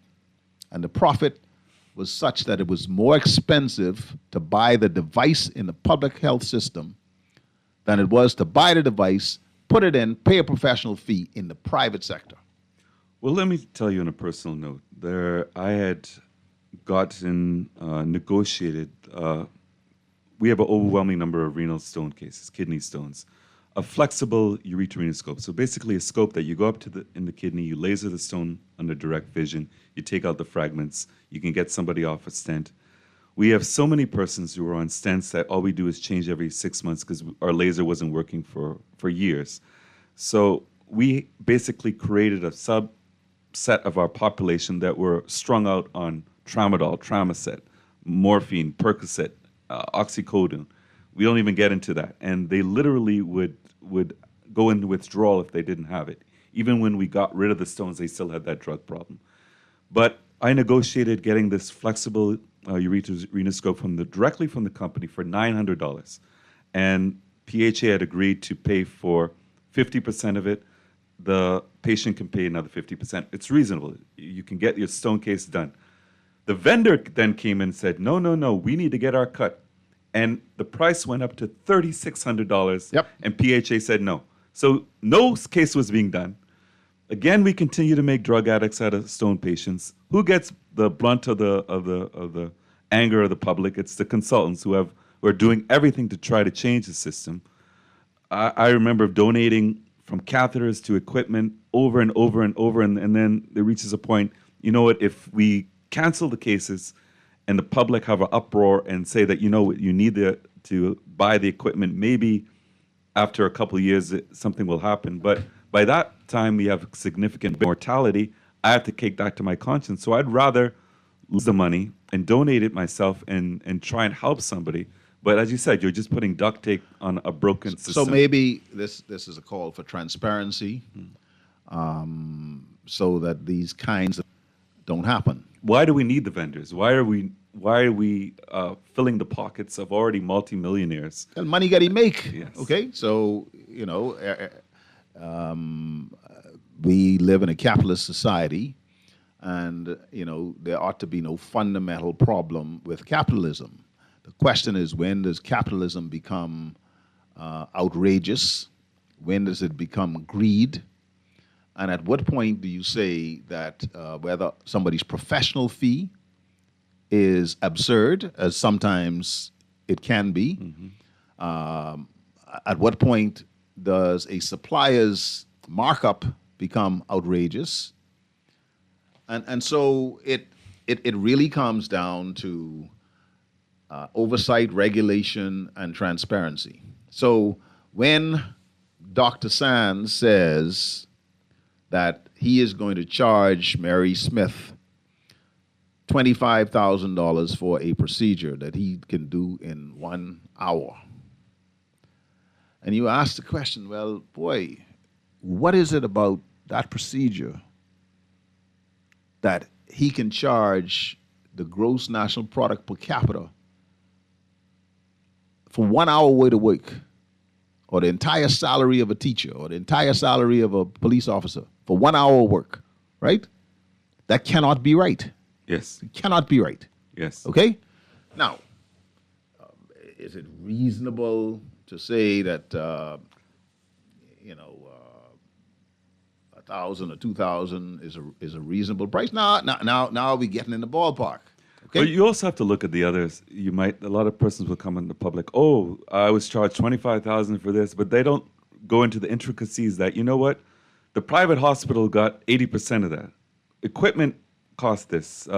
And the profit was such that it was more expensive to buy the device in the public health system than it was to buy the device, put it in, pay a professional fee in the private sector. Well, let me tell you on a personal note. I had gotten negotiated. We have an overwhelming number of renal stone cases, kidney stones. A flexible ureterorenoscope. So basically a scope that you go up to in the kidney, you laser the stone under direct vision, you take out the fragments, you can get somebody off a stent. We have so many persons who are on stents that all we do is change every 6 months because our laser wasn't working for years. So we basically created a subset of our population that were strung out on tramadol, Tramacet, morphine, Percocet, oxycodone. We don't even get into that. And they literally would go into withdrawal if they didn't have it. Even when we got rid of the stones, they still had that drug problem. But I negotiated getting this flexible ureterorenoscope directly from the company for $900. And PHA had agreed to pay for 50% of it. The patient can pay another 50%. It's reasonable. You can get your stone case done. The vendor then came in and said, no, we need to get our cut. And the price went up to $3,600. Yep. And PHA said no. So no case was being done. Again, we continue to make drug addicts out of stone patients. Who gets the brunt of the anger of the public? It's the consultants who are doing everything to try to change the system. I remember donating from catheters to equipment over and over and over, and then there reaches a point, you know what, if we cancel the cases and the public have an uproar and say that, you know what, you need to buy the equipment, maybe after a couple of years something will happen. But by that time we have significant mortality. I have to take that to my conscience. So I'd rather lose the money and donate it myself and try and help somebody. But as you said, you're just putting duct tape on a broken system. So maybe this is a call for transparency, so that these kinds of don't happen. Why do we need the vendors? Why are we filling the pockets of already multimillionaires? And money got to make. Yes. Okay, so we live in a capitalist society, and there ought to be no fundamental problem with capitalism. The question is, when does capitalism become outrageous? When does it become greed? And at what point do you say that whether somebody's professional fee is absurd, as sometimes it can be? Mm-hmm. At what point does a supplier's markup become outrageous? And so it really comes down to oversight, regulation, and transparency. So when Dr. Sands says that he is going to charge Mary Smith $25,000 for a procedure that he can do in 1 hour, and you ask the question, well, boy, what is it about that procedure that he can charge the gross national product per capita for 1 hour worth of work, or the entire salary of a teacher, or the entire salary of a police officer for 1 hour work, right? That cannot be right. Yes. It cannot be right. Yes. Okay? Now, is it reasonable to say that, $1,000 or $2,000 is a reasonable price? Now we're getting in the ballpark. Okay? But you also have to look at the others. A lot of persons will come in the public, oh, I was charged $25,000 for this, but they don't go into the intricacies that, you know what, the private hospital got 80% of that. Equipment cost this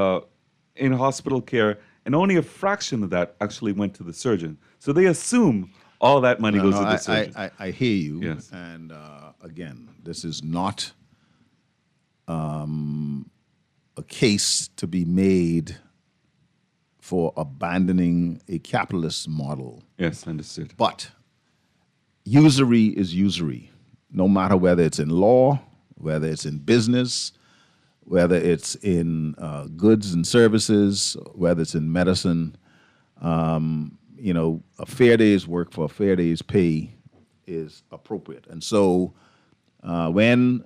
in hospital care, and only a fraction of that actually went to the surgeon. So they assume all that money goes to the surgeon. I hear you. Yes. And again, this is not a case to be made for abandoning a capitalist model. Yes, understood. But usury is usury, no matter whether it's in law, whether it's in business, whether it's in goods and services, whether it's in medicine. A fair day's work for a fair day's pay is appropriate. And so when...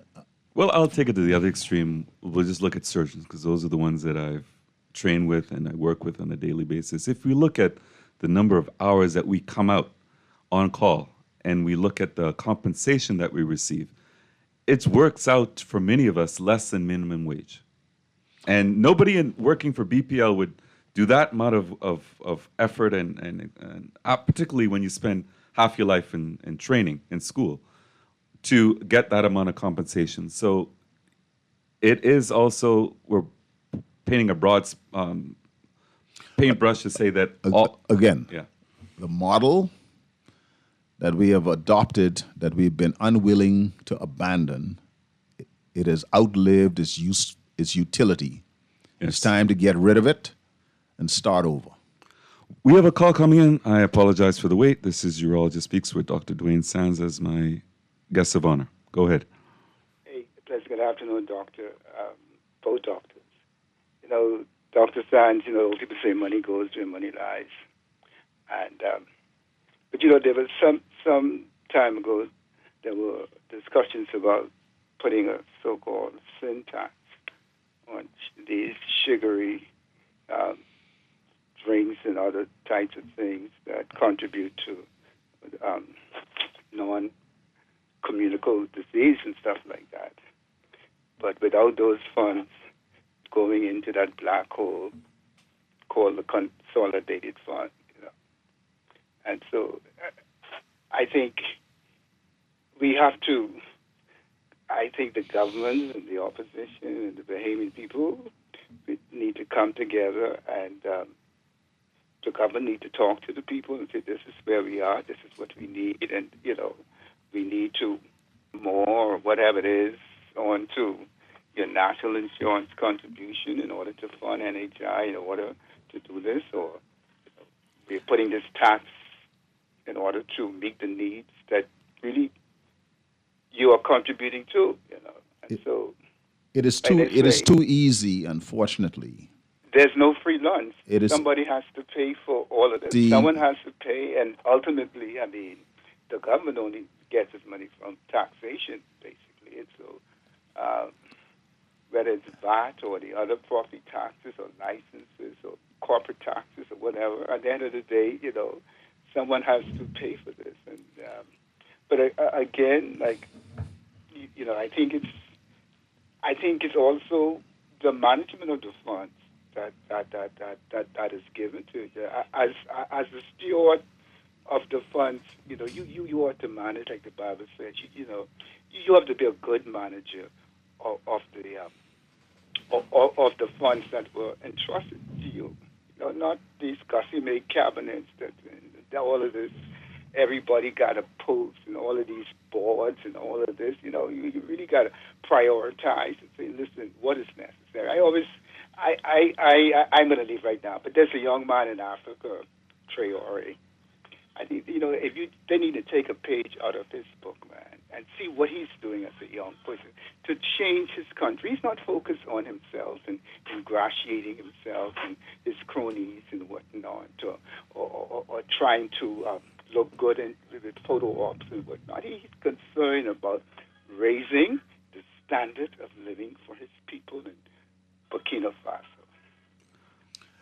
Well, I'll take it to the other extreme. We'll just look at surgeons, because those are the ones that I've trained with and I work with on a daily basis. If we look at the number of hours that we come out on call and we look at the compensation that we receive, it works out for many of us less than minimum wage. And nobody working for BPL would do that amount of effort and particularly when you spend half your life in training in school to get that amount of compensation. So it is also, we're painting a broad paintbrush to say that Again, yeah. the model that we have adopted, that we've been unwilling to abandon, it has outlived its utility. Yes. It's time to get rid of it and start over. We have a call coming in. I apologize for the wait. This is Urologist Speaks with Dr. Dwayne Sands as my guest of honor. Go ahead. Hey, pleasant good afternoon, Doctor. Both doctors. You know, Dr. Sands, you know, people say money goes where money lies. And, but, you know, there was some time ago, there were discussions about putting a so-called sin tax on these sugary drinks and other types of things that contribute to non-communicable disease and stuff like that. But without those funds going into that black hole called the consolidated fund, you know. And so I think we have to, I think the government and the opposition and the Bahamian people need to come together, and the government need to talk to the people and say, this is where we are, this is what we need, and, you know, we need to more, whatever it is, on to your national insurance contribution in order to fund NHI in order to do this, or you know, we're putting this tax in order to meet the needs that really you are contributing to, you know. And so it is too easy, unfortunately. There's no free lunch. It is, somebody has to pay for all of this. Someone has to pay, and ultimately, I mean, the government only gets its money from taxation, basically. And so whether it's VAT or the other property taxes or licenses or corporate taxes or whatever, at the end of the day, you know, someone has to pay for this. And but again, like, you know, I think it's also the management of the funds that is given to you. As the steward of the funds, you know, you ought to manage, like the Bible says. You know, you have to be a good manager of the funds that were entrusted to you. You know, not these gussie-made cabinets that all of this. Everybody got a post and all of these boards and all of this. You know, you really got to prioritize and say, listen, what is necessary? I'm going to leave right now, but there's a young man in Africa, Traore. I think, you know, they need to take a page out of his book, man, and see what he's doing as a young person to change his country. He's not focused on himself and ingratiating himself and his cronies and whatnot, or trying to look good with photo ops and whatnot. He's concerned about raising the standard of living for his people in Burkina Faso.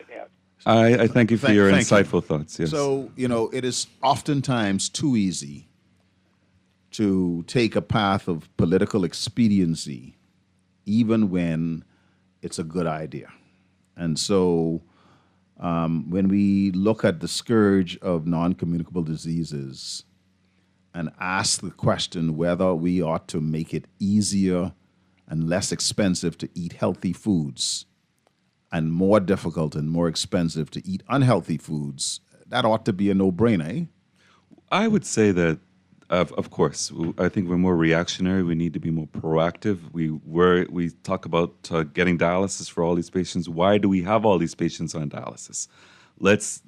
Yeah. I thank you for your insightful thoughts. Yes. So, you know, it is oftentimes too easy to take a path of political expediency, even when it's a good idea. And so when we look at the scourge of non-communicable diseases and ask the question whether we ought to make it easier and less expensive to eat healthy foods and more difficult and more expensive to eat unhealthy foods, that ought to be a no-brainer, eh? I would say that, of course, I think we're more reactionary. We need to be more proactive. We talk about getting dialysis for all these patients. Why do we have all these patients on dialysis? Let's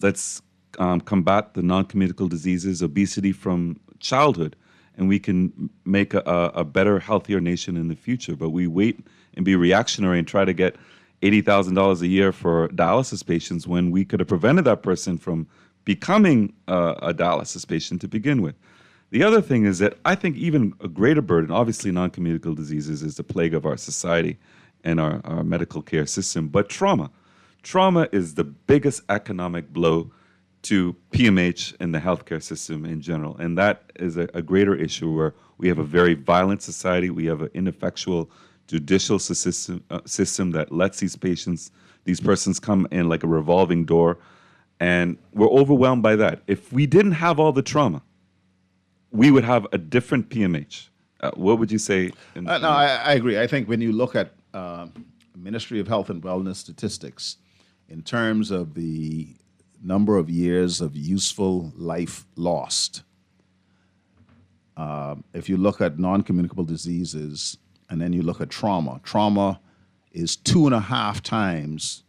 combat the non-communicable diseases, obesity from childhood, and we can make a better, healthier nation in the future. But we wait and be reactionary and try to get $80,000 a year for dialysis patients when we could have prevented that person from becoming a dialysis patient to begin with. The other thing is that I think even a greater burden, obviously non-communicable diseases is the plague of our society and our medical care system, but trauma. Trauma is the biggest economic blow to PMH and the healthcare system in general. And that is a greater issue where we have a very violent society, we have an ineffectual judicial system that lets these persons come in like a revolving door, and we're overwhelmed by that. If we didn't have all the trauma, we would have a different PMH. What would you say? No, I agree. I think when you look at Ministry of Health and Wellness statistics, in terms of the number of years of useful life lost, if you look at non-communicable diseases and then you look at trauma is 2.5 times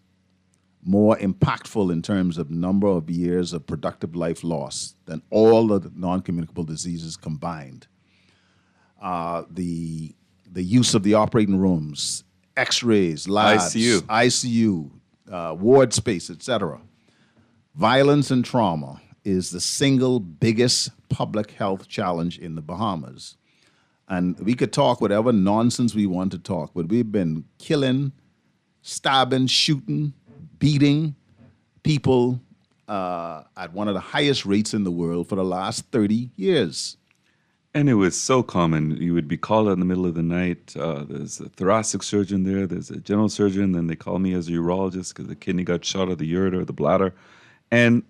more impactful in terms of number of years of productive life lost than all of the non-communicable diseases combined. The use of the operating rooms, X-rays, labs, ICU, ward space, etc. Violence and trauma is the single biggest public health challenge in the Bahamas. And we could talk whatever nonsense we want to talk, but we've been killing, stabbing, shooting, beating people at one of the highest rates in the world for the last 30 years. And it was so common. You would be called out in the middle of the night. There's a thoracic surgeon there. There's a general surgeon. Then they call me as a urologist because the kidney got shot or the ureter or the bladder. And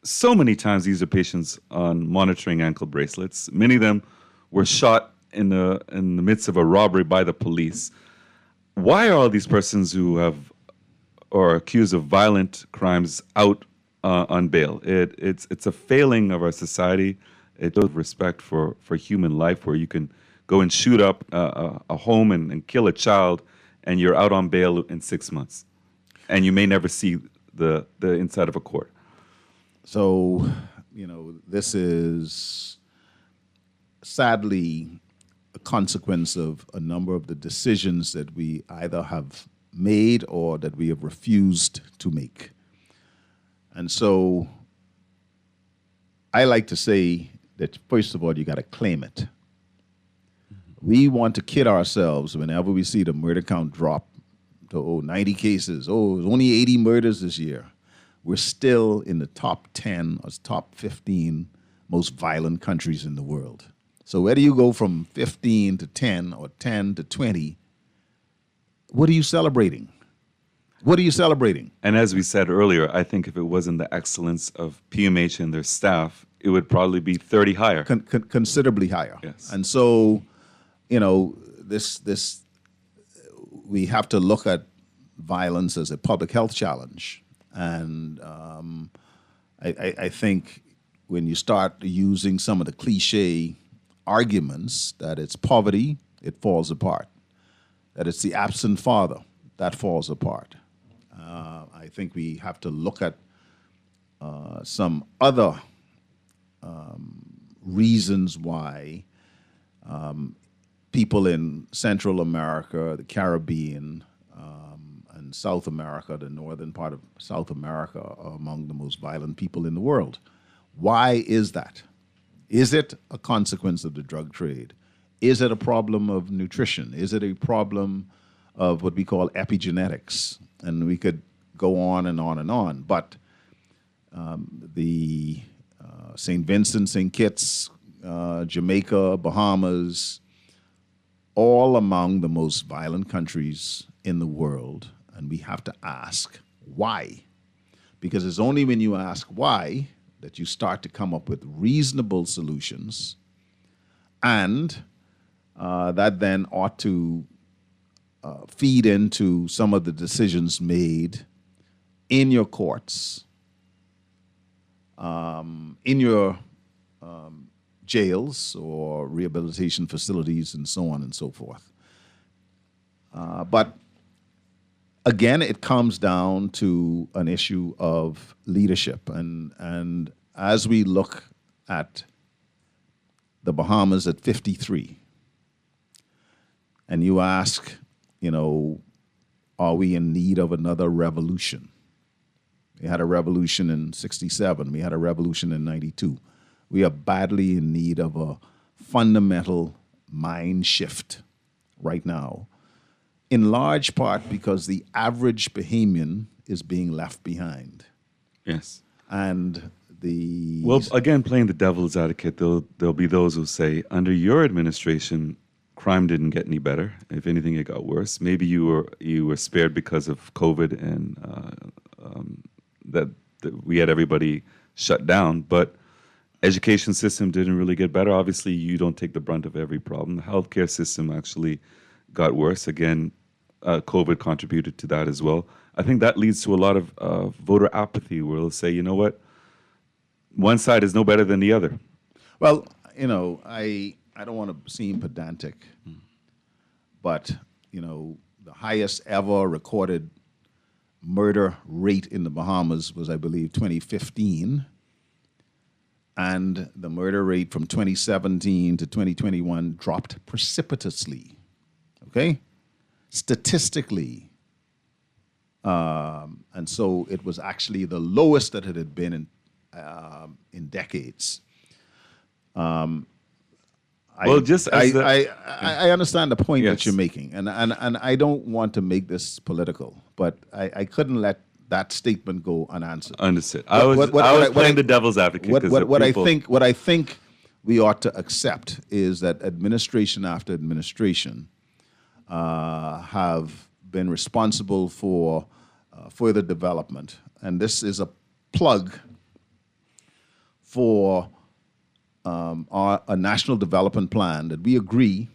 so many times these are patients on monitoring ankle bracelets. Many of them were shot in the midst of a robbery by the police. Why are all these persons who have or are accused of violent crimes out on bail? It's a failing of our society. It shows respect for human life, where you can go and shoot up a home and kill a child, and you're out on bail in 6 months, and you may never see the inside of a court. So, this is sadly a consequence of a number of the decisions that we either have made or that we have refused to make. And so I like to say that, first of all, you got to claim it. We want to kid ourselves whenever we see the murder count drop to 90 cases. Oh, it was only 80 murders this year. We're still in the top 10 or top 15 most violent countries in the world. So whether you go from 15 to 10 or 10 to 20, what are you celebrating? What are you celebrating? And as we said earlier, I think if it wasn't the excellence of PMH and their staff, it would probably be 30 higher. Considerably higher. Yes. And so, this we have to look at violence as a public health challenge. And I think when you start using some of the cliche arguments that it's poverty, it falls apart. That it's the absent father, that falls apart. I think we have to look at some other reasons why people in Central America, the Caribbean, and South America, the northern part of South America, are among the most violent people in the world. Why is that? Is it a consequence of the drug trade? Is it a problem of nutrition? Is it a problem of what we call epigenetics? And we could go on and on and on. But the St. Vincent, St. Kitts, Jamaica, Bahamas, all among the most violent countries in the world. And we have to ask why. Because it's only when you ask why that you start to come up with reasonable solutions, and that then ought to feed into some of the decisions made in your courts, in your jails or rehabilitation facilities, and so on and so forth. But again, it comes down to an issue of leadership. And as we look at the Bahamas at 53, and you ask, are we in need of another revolution? We had a revolution in 67. We had a revolution in 92. We are badly in need of a fundamental mind shift right now, in large part because the average Bahamian is being left behind. Yes. And Well, again, playing the devil's advocate, there'll be those who say, under your administration, crime didn't get any better. If anything, it got worse. Maybe you were spared because of COVID and that we had everybody shut down, but education system didn't really get better. Obviously, you don't take the brunt of every problem. The healthcare system actually got worse. Again, COVID contributed to that as well. I think that leads to a lot of voter apathy where they'll say, you know what, one side is no better than the other. Well, I don't want to seem pedantic, but, the highest ever recorded murder rate in the Bahamas was, I believe, 2015. And the murder rate from 2017 to 2021 dropped precipitously, okay? Statistically. And so it was actually the lowest that it had been in decades. I understand the point that you're making, and I don't want to make this political, but I couldn't let that statement go unanswered. Understood. I was playing the devil's advocate. What I think we ought to accept is that administration after administration have been responsible for further development, and this is a plug for a national development plan that we agree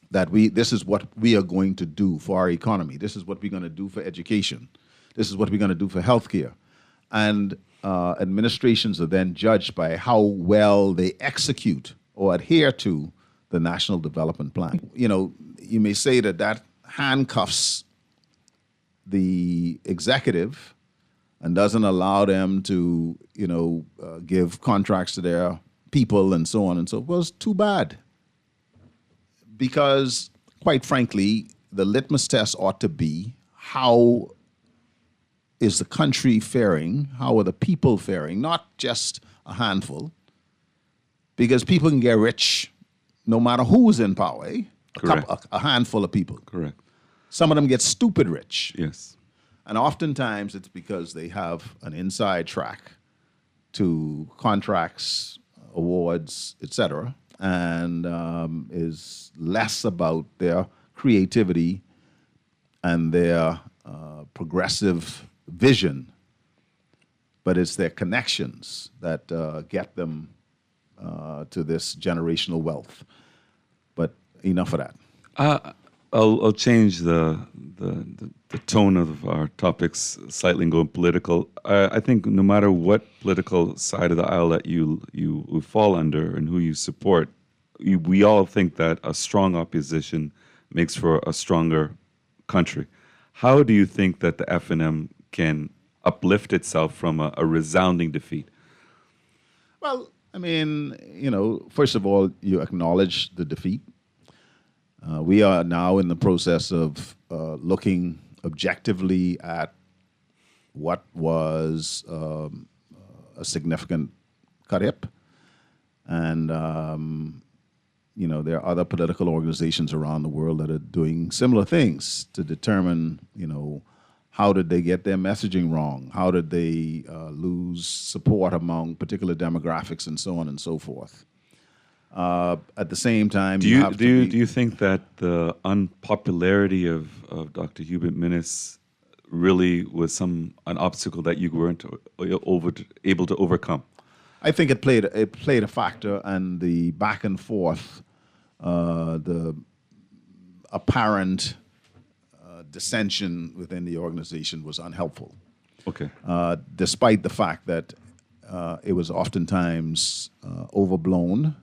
that this is what we are going to do for our economy. This is what we're going to do for education. This is what we're going to do for healthcare. And administrations are then judged by how well they execute or adhere to the national development plan. You may say that handcuffs the executive and doesn't allow them to, give contracts to their people and so on and so forth. Well, it's too bad. Because, quite frankly, the litmus test ought to be how is the country faring? How are the people faring? Not just a handful. Because people can get rich no matter who's in power, eh? A handful of people. Correct. Some of them get stupid rich. Yes. And oftentimes it's because they have an inside track to contracts, awards, etc., and is less about their creativity and their progressive vision, but it's their connections that get them to this generational wealth. But enough of that. I'll change the tone of our topics slightly and go political. I think no matter what political side of the aisle that you fall under and who you support, we all think that a strong opposition makes for a stronger country. How do you think that the FNM can uplift itself from a resounding defeat? Well, I mean, first of all, you acknowledge the defeat. We are now in the process of looking objectively at what was a significant cut-up. And, there are other political organizations around the world that are doing similar things to determine, how did they get their messaging wrong? How did they lose support among particular demographics and so on and so forth? At the same time, do you think that the unpopularity of Dr. Hubert Minnis really was an obstacle that you weren't able to overcome? I think it played a factor, and the back and forth, the apparent dissension within the organization was unhelpful. Okay. Despite the fact that it was oftentimes overblown.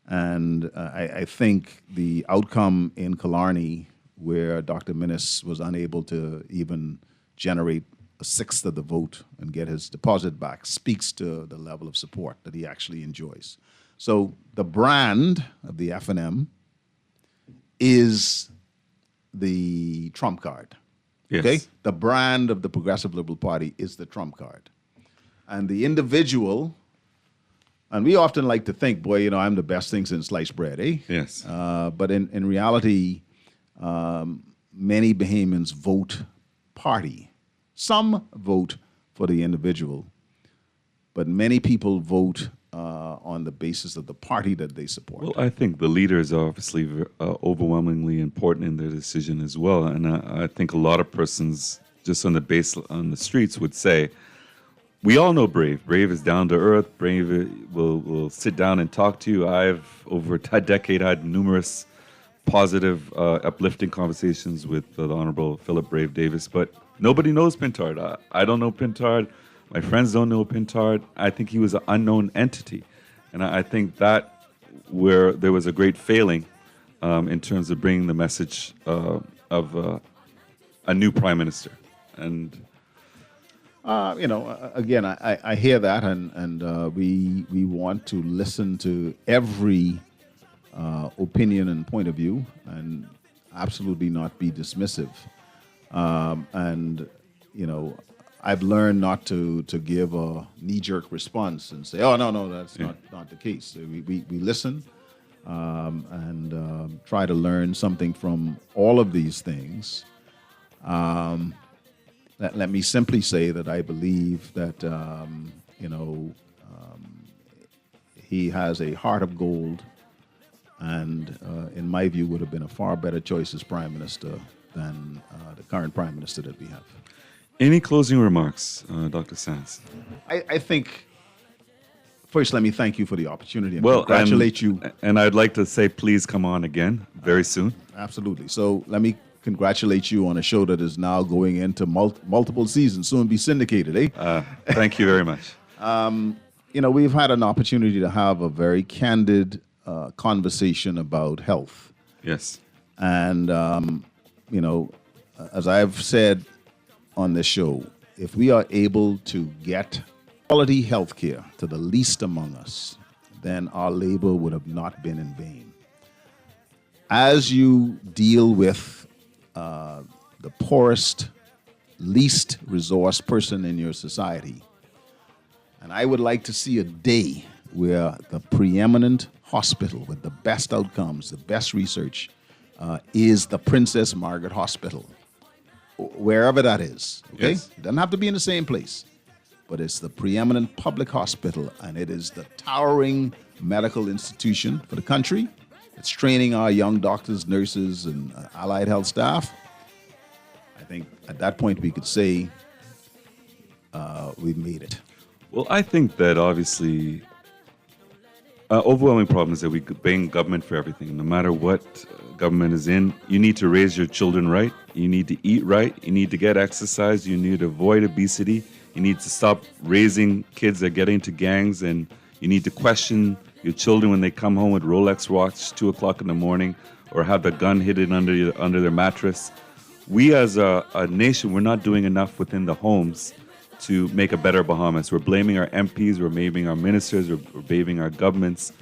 And I think the outcome in Killarney, where Dr. Minnis was unable to even generate a sixth of the vote and get his deposit back, speaks to the level of support that he actually enjoys. So the brand of the FNM is the trump card. Yes. Okay? The brand of the Progressive Liberal Party is the trump card. And the individual... And we often like to think, boy, I'm the best thing since sliced bread, eh? Yes. But in reality, many Bahamians vote party. Some vote for the individual, but many people vote on the basis of the party that they support. Well, I think the leaders are obviously overwhelmingly important in their decision as well, and I think a lot of persons just on the streets would say, we all know Brave. Brave is down to earth. Brave will sit down and talk to you. I've over a decade had numerous positive, uplifting conversations with the Honorable Philip Brave Davis, but nobody knows Pintard. I don't know Pintard. My friends don't know Pintard. I think he was an unknown entity. And I think that where there was a great failing in terms of bringing the message of a new prime minister. And again, I hear that, and we want to listen to every opinion and point of view, and absolutely not be dismissive. I've learned not to give a knee-jerk response and say, "Oh, no, that's not the case." So we listen and try to learn something from all of these things. Let me simply say that I believe that he has a heart of gold, and in my view, would have been a far better choice as prime minister than the current prime minister that we have. any closing remarks, Dr. Sands? I think, first, let me thank you for the opportunity and Well, congratulate you. And I'd like to say, please come on again very soon. Absolutely. So let me congratulate you on a show that is now going into multiple seasons, soon be syndicated, eh? Thank you very much. We've had an opportunity to have a very candid conversation about health. Yes. And, as I've said on this show, if we are able to get quality health care to the least among us, then our labor would have not been in vain. As you deal with the poorest, least resourced person in your society, and I would like to see a day where the preeminent hospital with the best outcomes, the best research, is the Princess Margaret Hospital, wherever that is. Okay, Yes. It doesn't have to be in the same place, but it's the preeminent public hospital, and it is the towering medical institution for the country. It's training our young doctors, nurses, and allied health staff. I think at that point we could say we've made it. Well, I think that obviously overwhelming problem is that we blame government for everything. No matter what government is in, you need to raise your children right. You need to eat right. You need to get exercise. You need to avoid obesity. You need to stop raising kids that get into gangs, and you need to question your children when they come home with Rolex watch 2 o'clock in the morning, or have the gun hidden under their mattress. We as a nation, we're not doing enough within the homes to make a better Bahamas. We're blaming our MPs, we're blaming our ministers, we're blaming our governments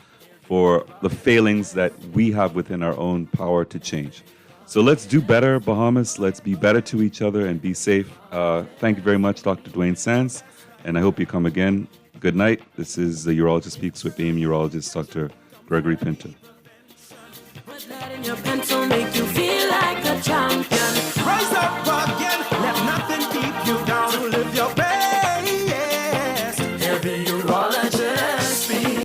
for the failings that we have within our own power to change. So let's do better, Bahamas. Let's be better to each other and be safe. Thank you very much, Dr. Dwayne Sands, and I hope you come again. Good night. This is the Urologist Speaks with AIM urologist, Dr. Gregory Pinto. Put that in your pencil, make you